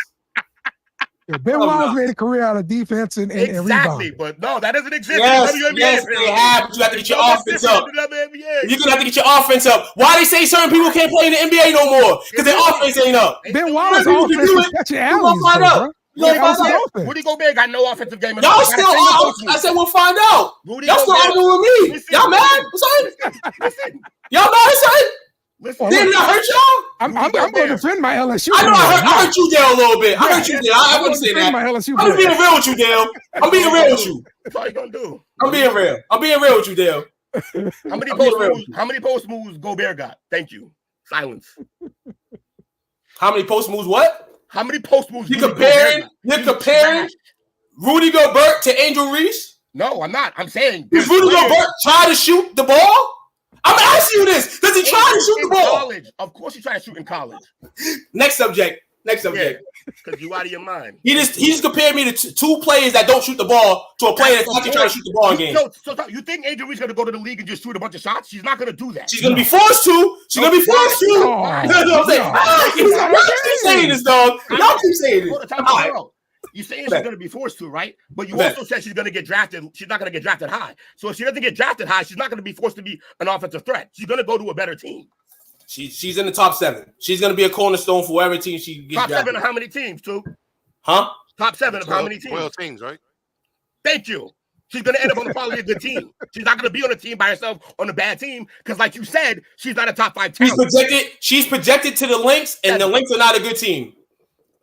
Ben Wallace made a career out of defense and exactly, but no, that doesn't exist. Yes, they have. But you have to get your offense up. You're gonna have to get your offense up. Why they say certain people can't play in the NBA no more? Because their offense ain't up. Ben Wallace offense is catching alleys. Find out. Rudy Gobert got no offensive game. Y'all still I said we'll find out. Y'all still arguing with me. Y'all mad? Listen. Y'all mad? Listen. Didn't I hurt y'all? I'm going to defend my LSU. I know I hurt you, Dale, a little bit. I hurt you, Dale. I wouldn't say that. I'm being real with you, Dale. I'm being real with you. That's all you gonna do. I'm being real with you, Dale. How many post moves Gobert got? Thank you. Silence. How many post moves? What? How many post moves? You're comparing Rudy Gobert to Angel Reese? No, I'm not. I'm saying does Rudy Gobert try to shoot the ball? I'm asking you this. Does he try to shoot the ball? College. Of course he tries to shoot in college. Next subject. Because you out of your mind. He just compared me to two players that don't shoot the ball to a player that's actually trying to shoot the ball in game. So you think Angel Reese is going to go to the league and just shoot a bunch of shots? She's not going to do that. She's going to be forced to. You know what I'm saying? Y'all keep saying this, dog. Y'all keep saying this. You're saying she's going to be forced to, right? But you also said she's going to get drafted. She's not going to get drafted high. So if she doesn't get drafted high, she's not going to be forced to be an offensive threat. She's going to go to a better team. She's in the top 7. She's going to be a cornerstone for whatever team she gets top drafted. 7 of how many teams, too? Huh? Top 7 of how many teams? 12 teams, right? Thank you. She's going to end up on probably a good team. She's not going to be on a team by herself on a bad team because, like you said, she's not a top 5 talent. She's projected to the Lynx, and the Lynx are not a good team.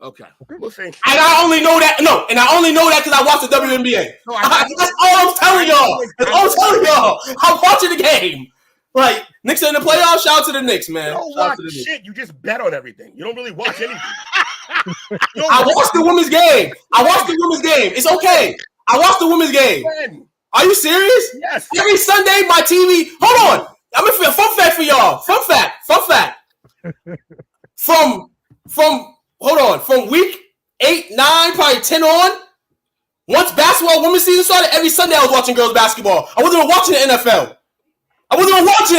Okay. We'll see. And I only know that. No, and I only know that because I watched the WNBA. No, that's all I'm telling y'all. That's all I'm telling y'all. I'm watching the game. Like, Knicks are in the playoffs. Shout out to the Knicks, man. You don't watch shit. You just bet on everything. You don't really watch anything. I watched the women's game. It's okay. I watched the women's game. Are you serious? Yes. Every Sunday, my TV. Hold on. I'm gonna fun fact for y'all. Fun fact. From week 8, 9, probably 10 on. Once basketball women's season started, every Sunday I was watching girls basketball. I wasn't even watching the NFL. I wasn't even watching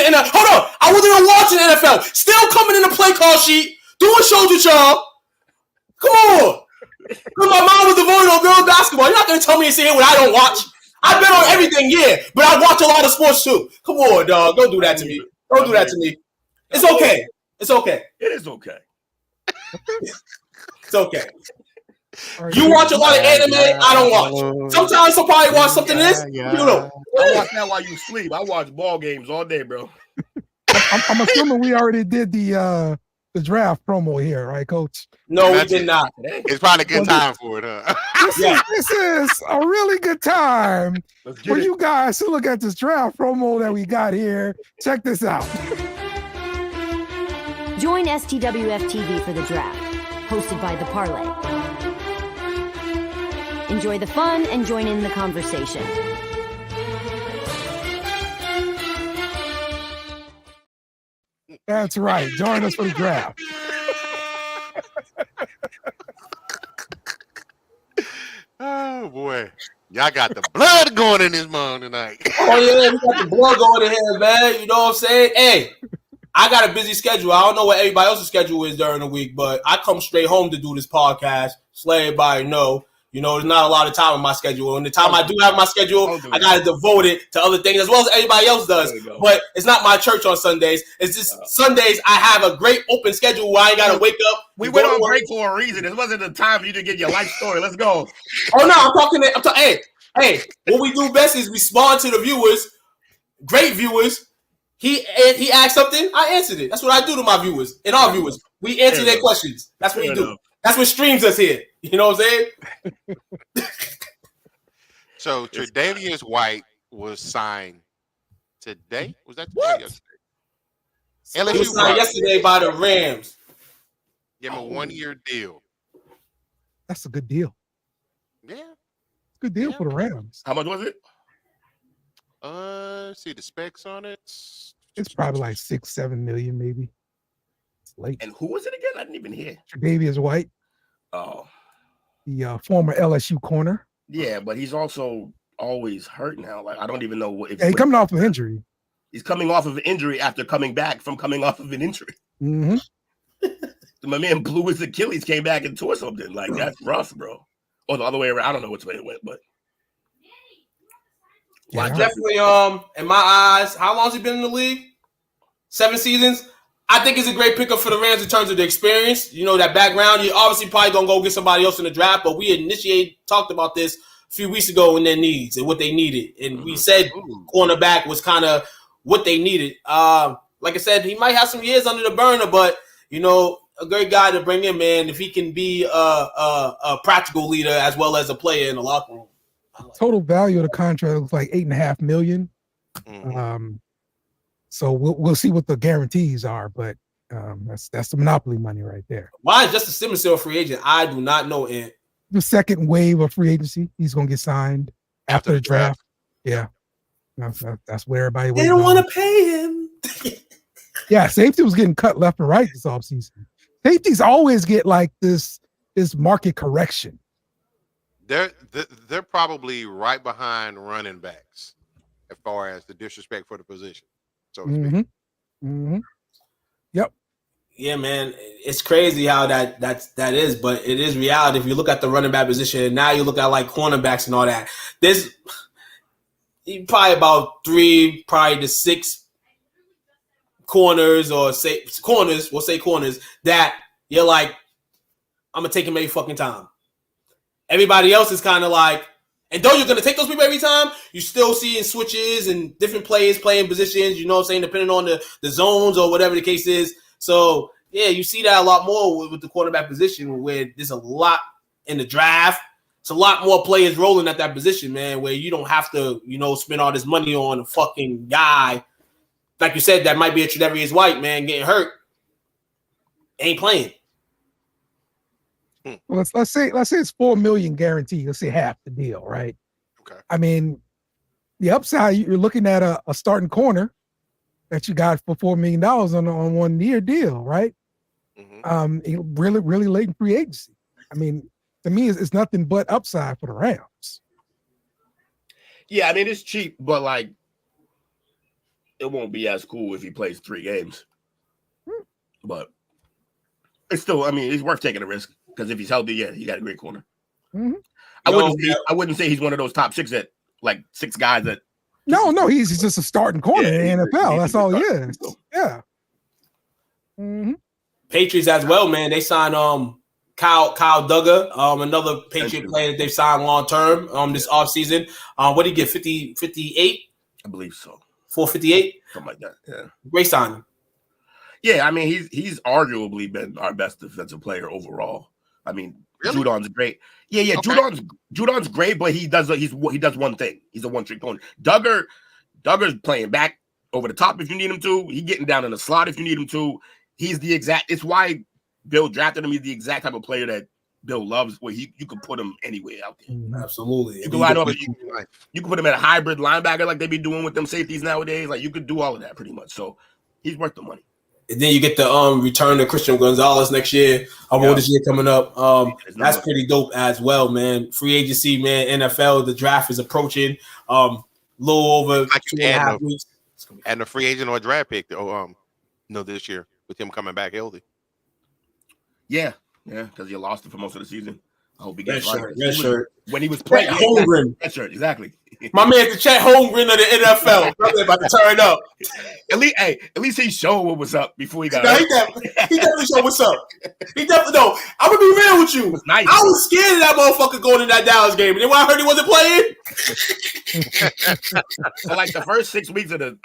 the NFL. Still coming in the play call sheet, doing shows with y'all. Come on. Because my mom was devoted on girls basketball. You're not going to tell me to sit here what I don't watch. I've been on everything, yeah, but I watch a lot of sports too. Come on, dog. Don't do that to me. It's okay. It is okay. It's okay. You watch a lot of anime. I don't watch. Sometimes I'll probably watch something this. You know. I watch that while you sleep. I watch ball games all day, bro. I'm assuming we already did the draft promo here, right, Coach? No, we did not. It's probably a good time for it, huh? This is a really good time for you guys to look at this draft promo that we got here. Check this out. Join STWF-TV for the draft, hosted by The Parlay. Enjoy the fun and join in the conversation. That's right. Join us for the draft. Oh, boy. Y'all got the blood going in this morning tonight. Oh, yeah. We got the blood going in here, man. You know what I'm saying? Hey, I got a busy schedule. I don't know what everybody else's schedule is during the week, but I come straight home to do this podcast. Just let everybody know. You know, there's not a lot of time on my schedule. And the time I do have my schedule, I got to devote it to other things as well as everybody else does. But it's not my church on Sundays. It's just Sundays I have a great open schedule where I ain't got to wake up. We went on break for a reason. This wasn't the time for you to get your life story. Let's go. Oh, no, I'm talking. Hey, what we do best is respond to the viewers, great viewers. He asked something, I answered it. That's what I do to my viewers and our viewers. We answer their questions. That's what we do. That's what streams us here. You know what I'm saying? So Tre'Davious White was signed today. Was that today? Yesterday? He was signed yesterday by the Rams. Give him a 1-year deal. That's a good deal. Yeah. Good deal for the Rams. How much was it? See the specs on it. It's probably like 6-7 million, maybe. It's late. And who was it again? I didn't even hear. Tre'Davious White. Oh. The former LSU corner. Yeah, but he's also always hurt now. Like, I don't even know what. He's coming off of injury. He's coming off of an injury after coming back from coming off of an injury. Mm-hmm. My man blew his Achilles, came back and tore something. Like, that's rough, bro. Or the other way around. I don't know which way it went, but. Yeah. Definitely, in my eyes, how long has he been in the league? 7 seasons. I think it's a great pickup for the Rams in terms of the experience. You know, that background. You obviously probably gonna go get somebody else in the draft, but we talked about this a few weeks ago in their needs and what they needed, and we said cornerback was kind of what they needed. Like I said, he might have some years under the burner, but you know, a great guy to bring in, man. If he can be a practical leader as well as a player in the locker room. Total value of the contract was like $8.5 million. So we'll see what the guarantees are, but that's the monopoly money right there. Why is Justin Simmons still a free agent? I do not know. The second wave of free agency, he's gonna get signed after the draft. Yeah, that's where everybody. They don't want to pay him. Yeah, safety was getting cut left and right this offseason. Safeties always get like this market correction. They're probably right behind running backs as far as the disrespect for the position. So to speak. Mm-hmm. Yep. Yeah, man, it's crazy how that is, but it is reality. If you look at the running back position, and now you look at like cornerbacks and all that, there's probably about 3, probably to 6 corners, or say corners, we'll say corners, that you're like, I'm gonna take him every fucking time. Everybody else is kind of like, and though you're gonna take those people every time, you still seeing switches and different players playing positions, you know what I'm saying, depending on the zones or whatever the case is. So yeah, you see that a lot more with the quarterback position, where there's a lot in the draft. It's a lot more players rolling at that position, man, where you don't have to, you know, spend all this money on a fucking guy, like you said, that might be a Tre'Davious White, man, getting hurt, ain't playing. Well, let's say it's $4 million guaranteed. Let's say half the deal, right? Okay. I mean, the upside, you're looking at a starting corner that you got for $4 million on 1 year deal, right? Really, really late in free agency. I mean, to me, it's nothing but upside for the Rams. Yeah, I mean, it's cheap, but like, it won't be as cool if he plays 3 games. But it's still, I mean, it's worth taking a risk, because if he's healthy, yeah, he got a great corner. I wouldn't say he's one of those top 6 that, like, 6 guys that. No, he's just a starting corner in the NFL. That's all he is. Yeah. Patriots as well, man. They signed Kyle Duggar, another Patriot player that they've signed long term this offseason. What did he get? 58? I believe so. 458? Something like that. Yeah. Great signing. Yeah, I mean, he's arguably been our best defensive player overall. I mean, really? Judon's great. Yeah. Okay. Judon's great, but he does one thing. He's a one-trick pony. Duggar's playing back over the top if you need him to. He's getting down in the slot if you need him to. It's why Bill drafted him. He's the exact type of player that Bill loves, where you can put him anywhere out there. Absolutely. You can line up. You can put him at a hybrid linebacker like they be doing with them safeties nowadays. Like, you could do all of that pretty much. So he's worth the money. And then you get the return to Christian Gonzalez next year. This year coming up. That's pretty dope as well, man. Free agency, man. NFL, the draft is approaching. Little over 2.5 weeks. And a free agent or a draft pick, this year with him coming back healthy. Yeah, because you lost it for most of the season. I hope he gets red shirt. When he was playing. Red shirt, exactly. My man, the Chet Holmgren of the NFL. Brother about to turn up. At least he showed what was up before he got He definitely showed what's up. I'm gonna be real with you. Nice. I was scared of that motherfucker going in that Dallas game. And then when I heard he wasn't playing. So like the first 6 weeks of the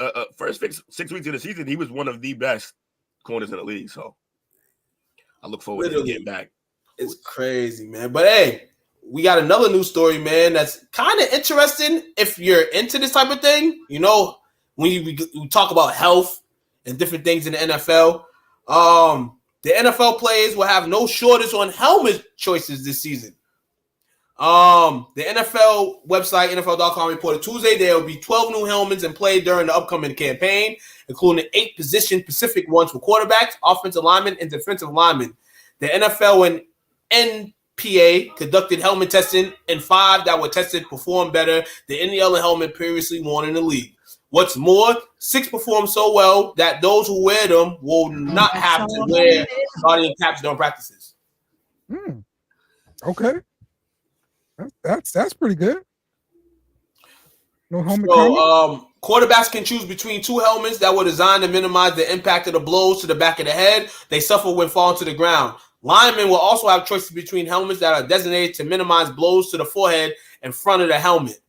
6 weeks of the season, he was one of the best corners in the league. So I look forward to getting back. It's crazy, man. But hey, we got another news story, man, that's kind of interesting if you're into this type of thing. You know, when we talk about health and different things in the NFL, the NFL players will have no shortage on helmet choices this season. The NFL website, NFL.com, reported Tuesday there will be 12 new helmets in play during the upcoming campaign, including 8 position-specific ones for quarterbacks, offensive linemen, and defensive linemen. The NFL and NPA conducted helmet testing, and 5 that were tested performed better than any other helmet previously worn in the league. What's more, 6 performed so well that those who wear them will not have to wear guardian caps during practices. Okay. That's pretty good. No helmet. So, quarterbacks can choose between 2 helmets that were designed to minimize the impact of the blows to the back of the head they suffer when falling to the ground. Linemen will also have choices between helmets that are designated to minimize blows to the forehead and front of the helmet.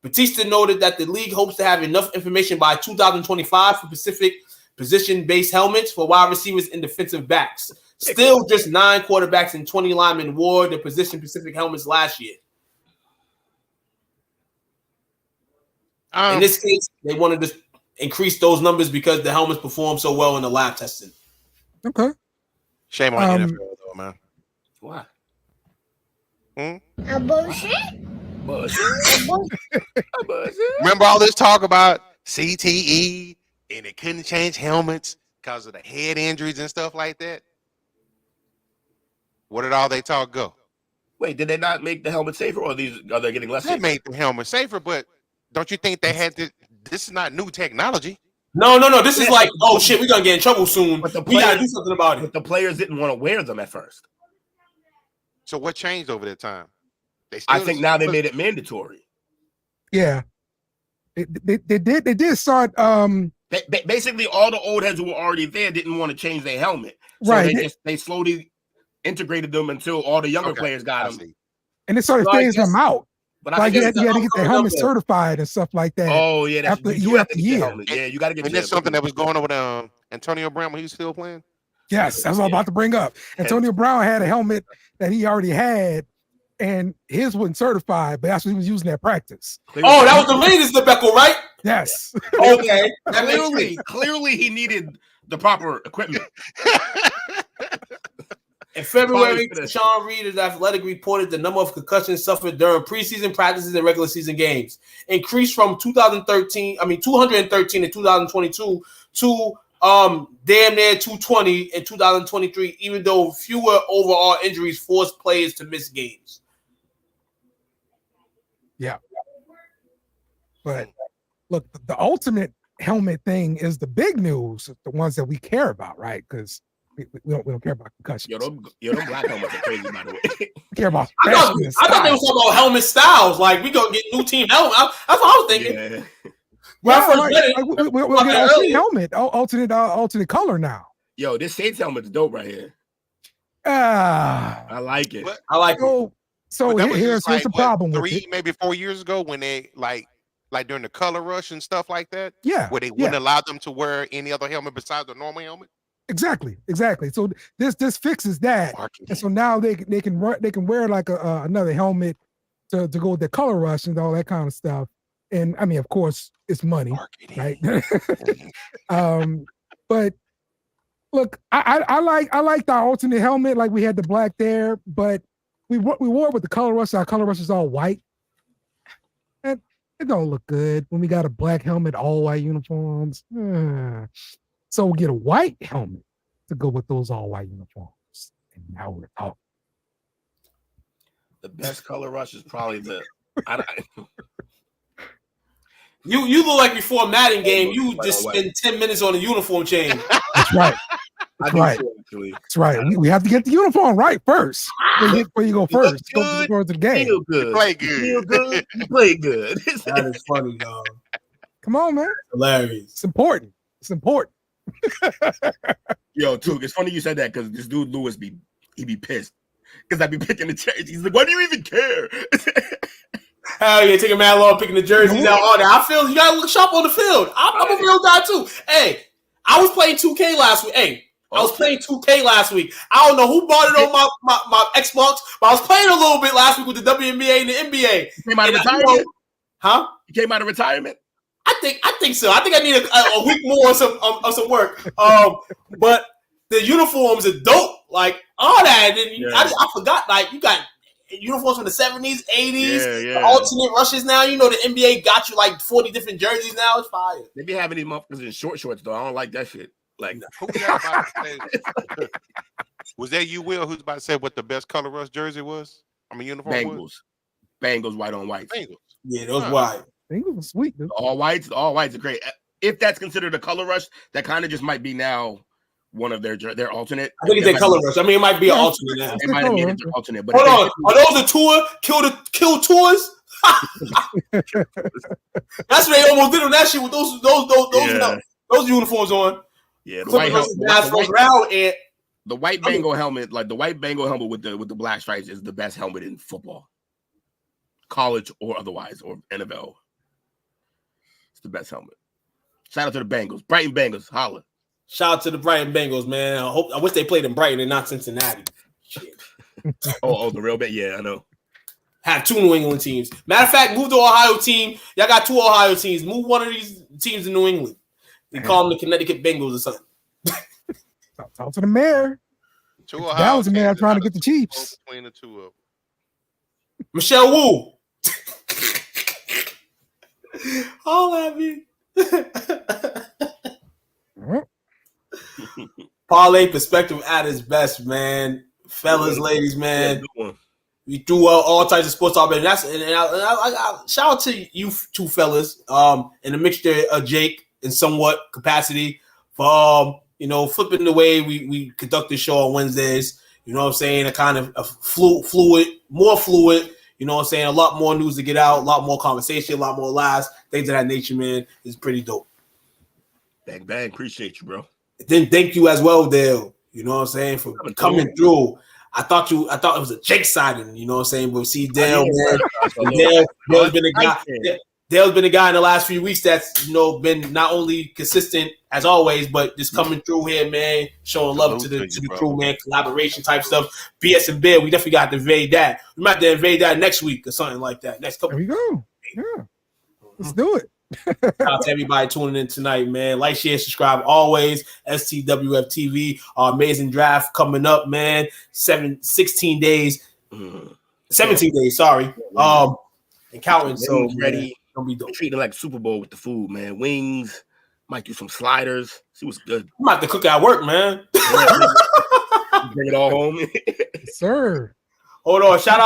Batista noted that the league hopes to have enough information by 2025 for specific position-based helmets for wide receivers and defensive backs. Still, just 9 quarterbacks and 20 linemen wore the position-specific helmets last year. In this case, they wanted to increase those numbers because the helmets performed so well in the lab testing. Okay. Shame on the NFL, though, man. Why? A bullshit? Remember all this talk about CTE and they couldn't change helmets because of the head injuries and stuff like that? Where did all they talk go? Wait, did they not make the helmet safer, or are they getting less safe? They made the helmet safer, but don't you think they had to? This is not new technology. No. This is like, oh shit, we're gonna get in trouble soon. But we gotta do something about it. But the players didn't want to wear them at first. So what changed over that time? I think now they made it mandatory. Yeah, they did start. Basically, all the old heads who were already there didn't want to change their helmet, so right? They slowly integrated them until all the younger players got them, and they started phasing them out. But like you had to get their helmet certified and stuff like that. Oh yeah, that's after year after year. Yeah, you got to get. And that's something that was going on with Antonio Brown when he was still playing. Yes, that's what I'm about to bring up. Antonio Brown had a helmet that he already had, and his wasn't certified, but that's what he was using at practice. Oh, that was the latest debacle, right? Yes. Okay. Clearly, he needed the proper equipment. In February, Sean Reed, Athletic, reported the number of concussions suffered during preseason practices and regular season games increased from 213 in 2022 to damn near 220 in 2023, even though fewer overall injuries forced players to miss games. Yeah. But look, the ultimate helmet thing is the big news, the ones that we care about, right? Because we don't care about concussions. Yo, them black helmets are crazy, by the way. We care about I thought they were talking about helmet styles. Like, we gonna get new team helmet. That's what I was thinking. Yeah. When I first read it, we'll get alternate helmet, alternate color now. Yo, this Saints helmet's dope right here. I like it. I like it. So here's the problem with it. Maybe 4 years ago when they like during the color rush and stuff like that. Yeah. Where they wouldn't allow them to wear any other helmet besides the normal helmet. Exactly. So this fixes that, and so now they can wear like another helmet to go with the color rush and all that kind of stuff. And I mean, of course, it's money, right? But look, I like the alternate helmet, like we had the black there, but we wore it with the color rush. Our color rush is all white, and it don't look good when we got a black helmet, all white uniforms. So we'll get a white helmet to go with those all white uniforms. And now we're talking. The best color rush is probably You look like before a Madden game, you just spend 10 minutes on a uniform change. That's right. That's right. That's right. We have to get the uniform right first. Before you go first. Go to the game. Feel good. You play good. Feel good. You play good. That is funny, dog. Come on, man. Hilarious. It's important. It's important. Yo, Took, it's funny you said that because this dude Lewis be pissed because I be picking the jerseys. He's like, why do you even care? Hell yeah, taking mad long picking the jerseys out. All that. I feel you gotta look sharp on the field. I'm a real guy too. Hey, I was playing 2K last week. I was playing 2K last week. I don't know who bought it on my Xbox, but I was playing a little bit last week with the WNBA and the NBA. You came out of retirement? Huh? You came out of retirement? I think so. I think I need a week more of some work. But the uniforms are dope. Like all that. And I forgot. Like you got uniforms from the 70s, 80s, the alternate rushes now. You know the NBA got you like 40 different jerseys now. It's fire. They be having these motherfuckers in short shorts though. I don't like that shit. Like, was that you, Will? Who's about to say what the best color rush jersey was? I mean, uniform. Bengals, white on white. Bengals. Yeah, those white. Bengals are sweet, dude. All whites are great. If that's considered a color rush, that kind of just might be now one of their alternate. I think it's their color rush. I mean, it might be an alternate now. It might have made it their alternate. But hold on, are those the tour kill tours? That's what they almost did on that shit with those uniforms on. Yeah, the white Bengal helmet, like the white Bengal helmet with the black stripes, is the best helmet in football, college or otherwise, or NFL. It's the best helmet. Shout out to the Bengals, Brighton Bengals, holla. Shout out to the Brighton Bengals, man. I wish they played in Brighton and not Cincinnati. Shit. oh, the real bad. Yeah, I know. Have two New England teams. Matter of fact, move the Ohio team. Y'all got two Ohio teams. Move one of these teams to New England. They call them the Connecticut Bengals or something. Talk to the mayor. That was the mayor trying to get the Chiefs. Between the two of them. Michelle Wu. Holla at me. Parlay perspective at its best, man. Fellas, ladies, man. We do all types of sports talk, and I shout out to you two fellas, and the mixture of Jake in somewhat capacity for flipping the way we conduct the show on Wednesdays. You know what I'm saying? A kind of fluid, more fluid. You know what I'm saying? A lot more news to get out, a lot more conversation, a lot more laughs, things of that nature, man. Is pretty dope. Bang, bang. Appreciate you, bro. Then thank you as well, Dale. You know what I'm saying? For coming through. I thought it was a Jake signing, you know what I'm saying? But see, Dale, man. Dale's been a guy. Dale's been a guy in the last few weeks that's been not only consistent as always, but just coming through here, man, showing love to the crew, man, collaboration type stuff. BS and Bear, we definitely got to invade that. We might have to invade that next week or something like that. Next couple. There we go. Yeah, let's do it. Shout out to everybody tuning in tonight, man. Like, share, subscribe always. STWF-TV, our amazing draft coming up, man. 16 days. 17 days, sorry. And counting. So ready. Gonna be dope. Treating it like Super Bowl with the food, man. Wings. Might do some sliders. See what's good. I'm about to cook at work, man. Bring it all home. Sir. Hold on. Shout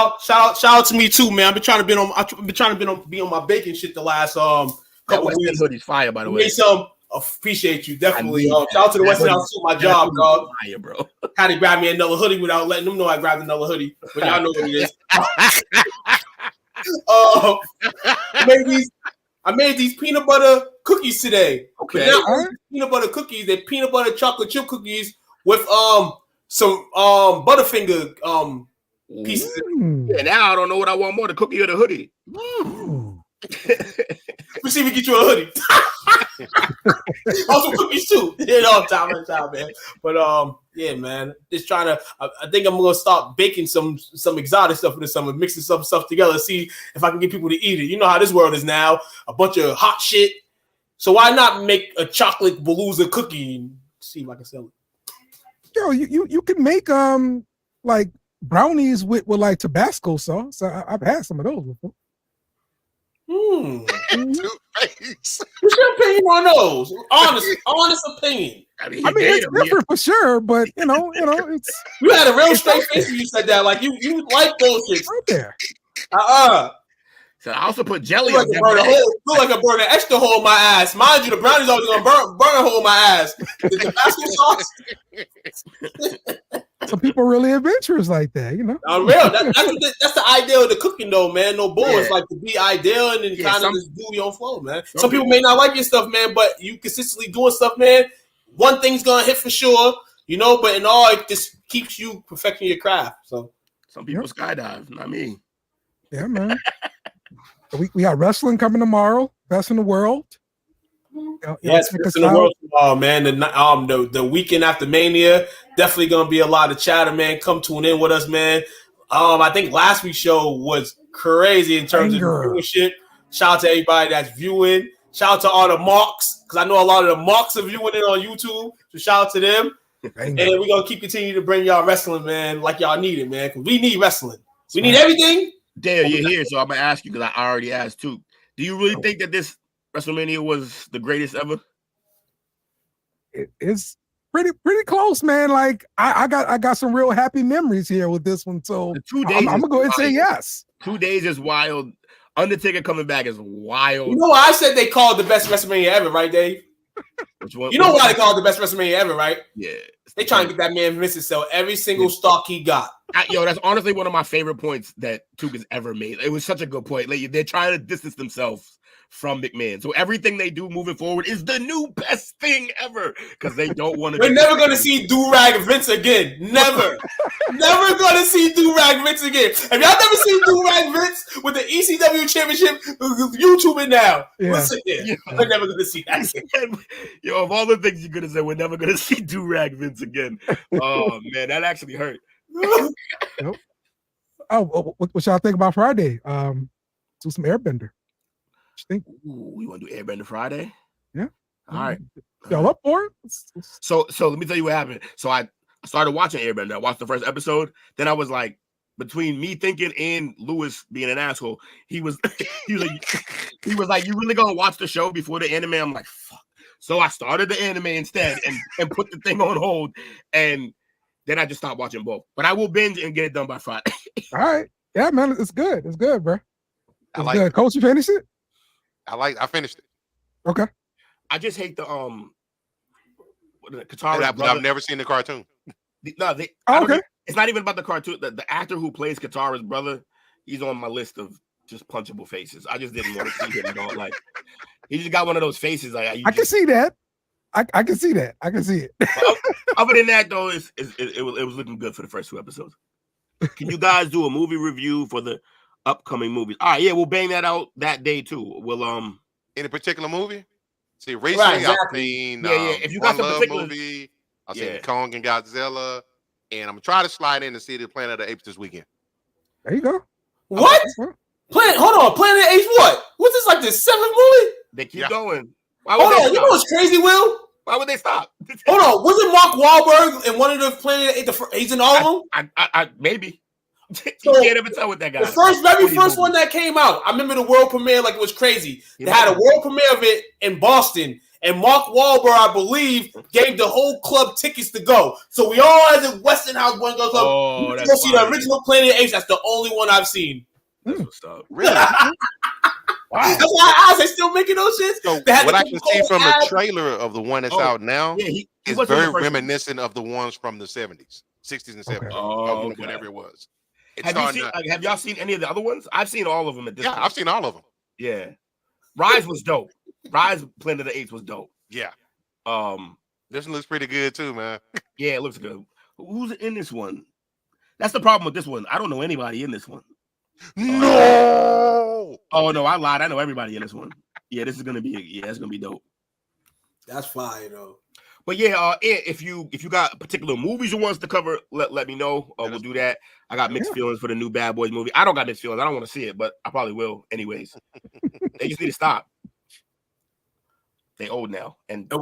out to me too, man. I've been trying to be on my baking shit the last couple West weeks. Hoodie's fire, by the way. Appreciate you, definitely. Shout out to the Western House too, my job, dog. Fire, bro. Had to grab me another hoodie without letting them know I grabbed another hoodie. But y'all know what it is. I made these peanut butter cookies today. Okay. But not peanut butter cookies, they're peanut butter chocolate chip cookies with some Butterfinger pieces. Yeah, now I don't know what I want more, the cookie or the hoodie. We see if we get you a hoodie. Also cookies too. Time, man. But yeah, man. Just trying to. I think I'm gonna start baking some exotic stuff in the summer, mixing some stuff together, see if I can get people to eat it. You know how this world is now. A bunch of hot shit. So why not make a chocolate Palooza cookie and see if I can sell it? Yo, you can make like brownies with like Tabasco sauce. I've had some of those before. Two-Face. What's your opinion on those? Honest opinion. I mean it's different for sure, but it's you had a real straight face when you said that. Like you like bullshit. Right there. So I also put jelly on that. Look like I burned an extra hole in my ass. Mind you, the brownies always gonna burn a hole in my ass. The Tabasco sauce. Some people are really adventurous like that, Real. That's the ideal of the cooking, though, man. No bull. It's like to be ideal and then kind of just do your own flow, man. Some people may not like your stuff, man, but you consistently doing stuff, man. One thing's gonna hit for sure, but in all, it just keeps you perfecting your craft. So some people skydive, not me. Yeah, man. We got wrestling coming tomorrow. Best in the world. Yes, best in the world tomorrow, man. The weekend after Mania, definitely gonna be a lot of chatter, man. Come tune in with us, man. I think last week's show was crazy in terms of doing shit. Shout out to everybody that's viewing. Shout out to all the marks, because I know a lot of the marks are viewing it on YouTube. So shout out to them. And we're gonna keep continuing to bring y'all wrestling, man, like y'all need it, man. Because we need wrestling. We need everything. Dale, you're here, so I'm gonna ask you because I already asked too. Do you really think that this WrestleMania was the greatest ever? It's pretty close, man. Like I got some real happy memories here with this one. So 2 days I'm gonna go ahead and say yes. 2 days is wild. Undertaker coming back is wild. You know why I said they called the best WrestleMania ever, right, Dave? Which one? You know why they called it the best WrestleMania ever, right? Yeah. They trying to get that man Vince to sell every single stock he got. That's honestly one of my favorite points that Tuga's ever made. It was such a good point. Like, they're trying to distance themselves from McMahon. So everything they do moving forward is the new best thing ever because they don't want to. We're never going to see Do-Rag Vince again. Never. Never going to see Do-Rag Vince again. Have y'all never seen Do-Rag Vince with the ECW Championship? YouTube it now. Yeah. Listen here. We're never going to see that again. Of all the things you're going to say, we're never going to see Do-Rag Vince again. Oh, man, that actually hurt. Nope. Oh, what y'all think about Friday? Do some Airbender. Think? Ooh, we want to do Airbender Friday? Yeah. All right. Y'all up for it? So let me tell you what happened. So I started watching Airbender. I watched the first episode. Then I was like, between me thinking and Lewis being an asshole, he was like, you really gonna watch the show before the anime? I'm like, fuck. So I started the anime instead and put the thing on hold. And then I just stopped watching both. But I will binge and get it done by Friday. All right. Yeah, man. It's good. It's good, bro. I like good. it. Coach, you finished it? I finished it. Okay. I just hate the Katara's But brother. I've never seen the cartoon. Okay. It's not even about the cartoon. The actor who plays Katara's brother, he's on my list of just punchable faces. I just didn't want to see him at all. Like, he just got one of those faces. Like, I can see that. I can see that. I can see it. Other than that, though, it was looking good for the first 2 episodes. Can you guys do a movie review for the upcoming movies? All right, yeah, we'll bang that out that day too. We'll Any particular movie? See, recently I've seen If you got One some Love particular movie, I've seen Kong and Godzilla, and I'm gonna try to slide in and see the Planet of the Apes this weekend. There you go. What? Hold on, Planet of the Apes. What? What's this, like the 7th movie? They keep going. Hold on, you know what's crazy, Will? Why would they stop? Hold on, wasn't Mark Wahlberg in one of the Planet of the Apes? He's in all of them. I maybe. You can't ever tell with that guy. The very first one that came out, I remember the world premiere like it was crazy. They had a world premiere of it in Boston, and Mark Wahlberg, I believe, gave the whole club tickets to go. So we all, as a Weston House One Go Club, go see the original Planet of the Apes. That's the only one I've seen. That's what's up. Really? Wow. That's why I asked. They still making those shits. So what I can see from the trailer of the one that's out now he is very reminiscent of the ones from the 70s, 60s, and 70s, whatever it was. Have y'all seen any of the other ones? I've seen all of them at this point. I've seen all of them. Yeah. Rise was dope. Rise Planet of the Apes was dope. Yeah. This looks pretty good too, man. Yeah, it looks good. Who's in this one? That's the problem with this one. I don't know anybody in this one. No. Oh no, I lied. I know everybody in this one. Yeah, this is gonna be it's gonna be dope. That's fire though. But yeah, if you got particular movies you want us to cover, let me know. We'll do that. I got mixed feelings for the new Bad Boys movie. I don't got mixed feelings. I don't want to see it, but I probably will anyways. They just need to stop. They old now. And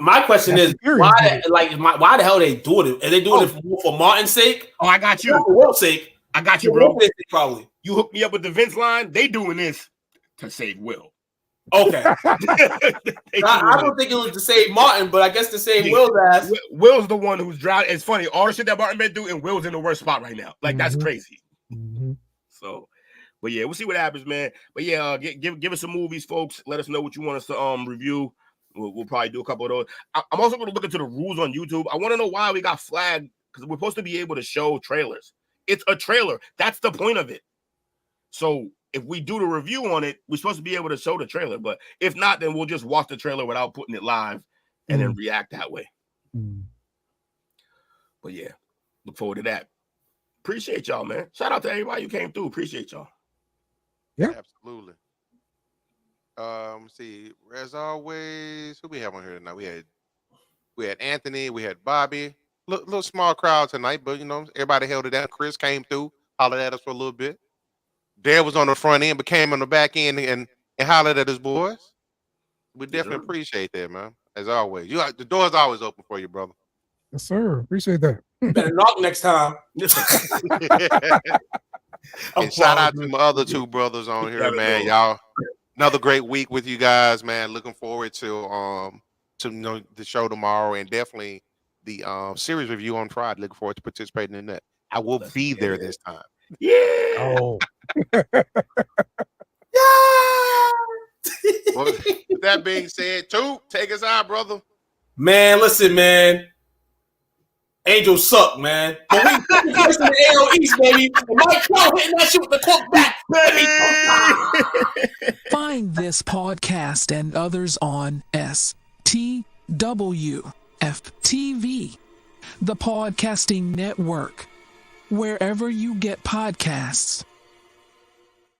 my question is, why the hell are they doing it? Are they doing it for Martin's sake? Oh, I got you. For Will's sake. I got you, bro. Probably. You hooked me up with the Vince line. They doing this to save Will. Okay. I don't think it was to save Martin, but I guess to save Will's ass. Will's the one who's drowning. It's funny. All the shit that Martin been through, and Will's in the worst spot right now. Like, that's crazy. So, but yeah, we'll see what happens, man. But yeah, give us some movies, folks. Let us know what you want us to review. We'll probably do a couple of those. I'm also going to look into the rules on YouTube. I want to know why we got flagged, because we're supposed to be able to show trailers. It's a trailer. That's the point of it. So if we do the review on it, we're supposed to be able to show the trailer. But if not, then we'll just watch the trailer without putting it live and then react that way. But yeah, look forward to that. Appreciate y'all, man. Shout out to everybody who came through. Appreciate y'all. Yeah, absolutely. Let's see. As always, who we have on here tonight? We had Anthony. We had Bobby. Little small crowd tonight, but everybody held it down. Chris came through, hollered at us for a little bit. Dad was on the front end, but came on the back end and hollered at his boys. We definitely appreciate that, man. As always, the door's always open for you, brother. Yes, sir. Appreciate that. Better knock next time. And shout out to my other two brothers on here, man. Y'all, another great week with you guys, man. Looking forward to the show tomorrow, and definitely the series review on Friday. Looking forward to participating in that. I will be there this time. Yeah. Oh. Well, with that being said, take us out, brother. Man, listen, man. Angels suck, man. But we in the AL East, baby. Mike Trout hitting that shit with the cloak back, baby. Find this podcast and others on STWF-TV, the Podcasting Network, wherever you get podcasts.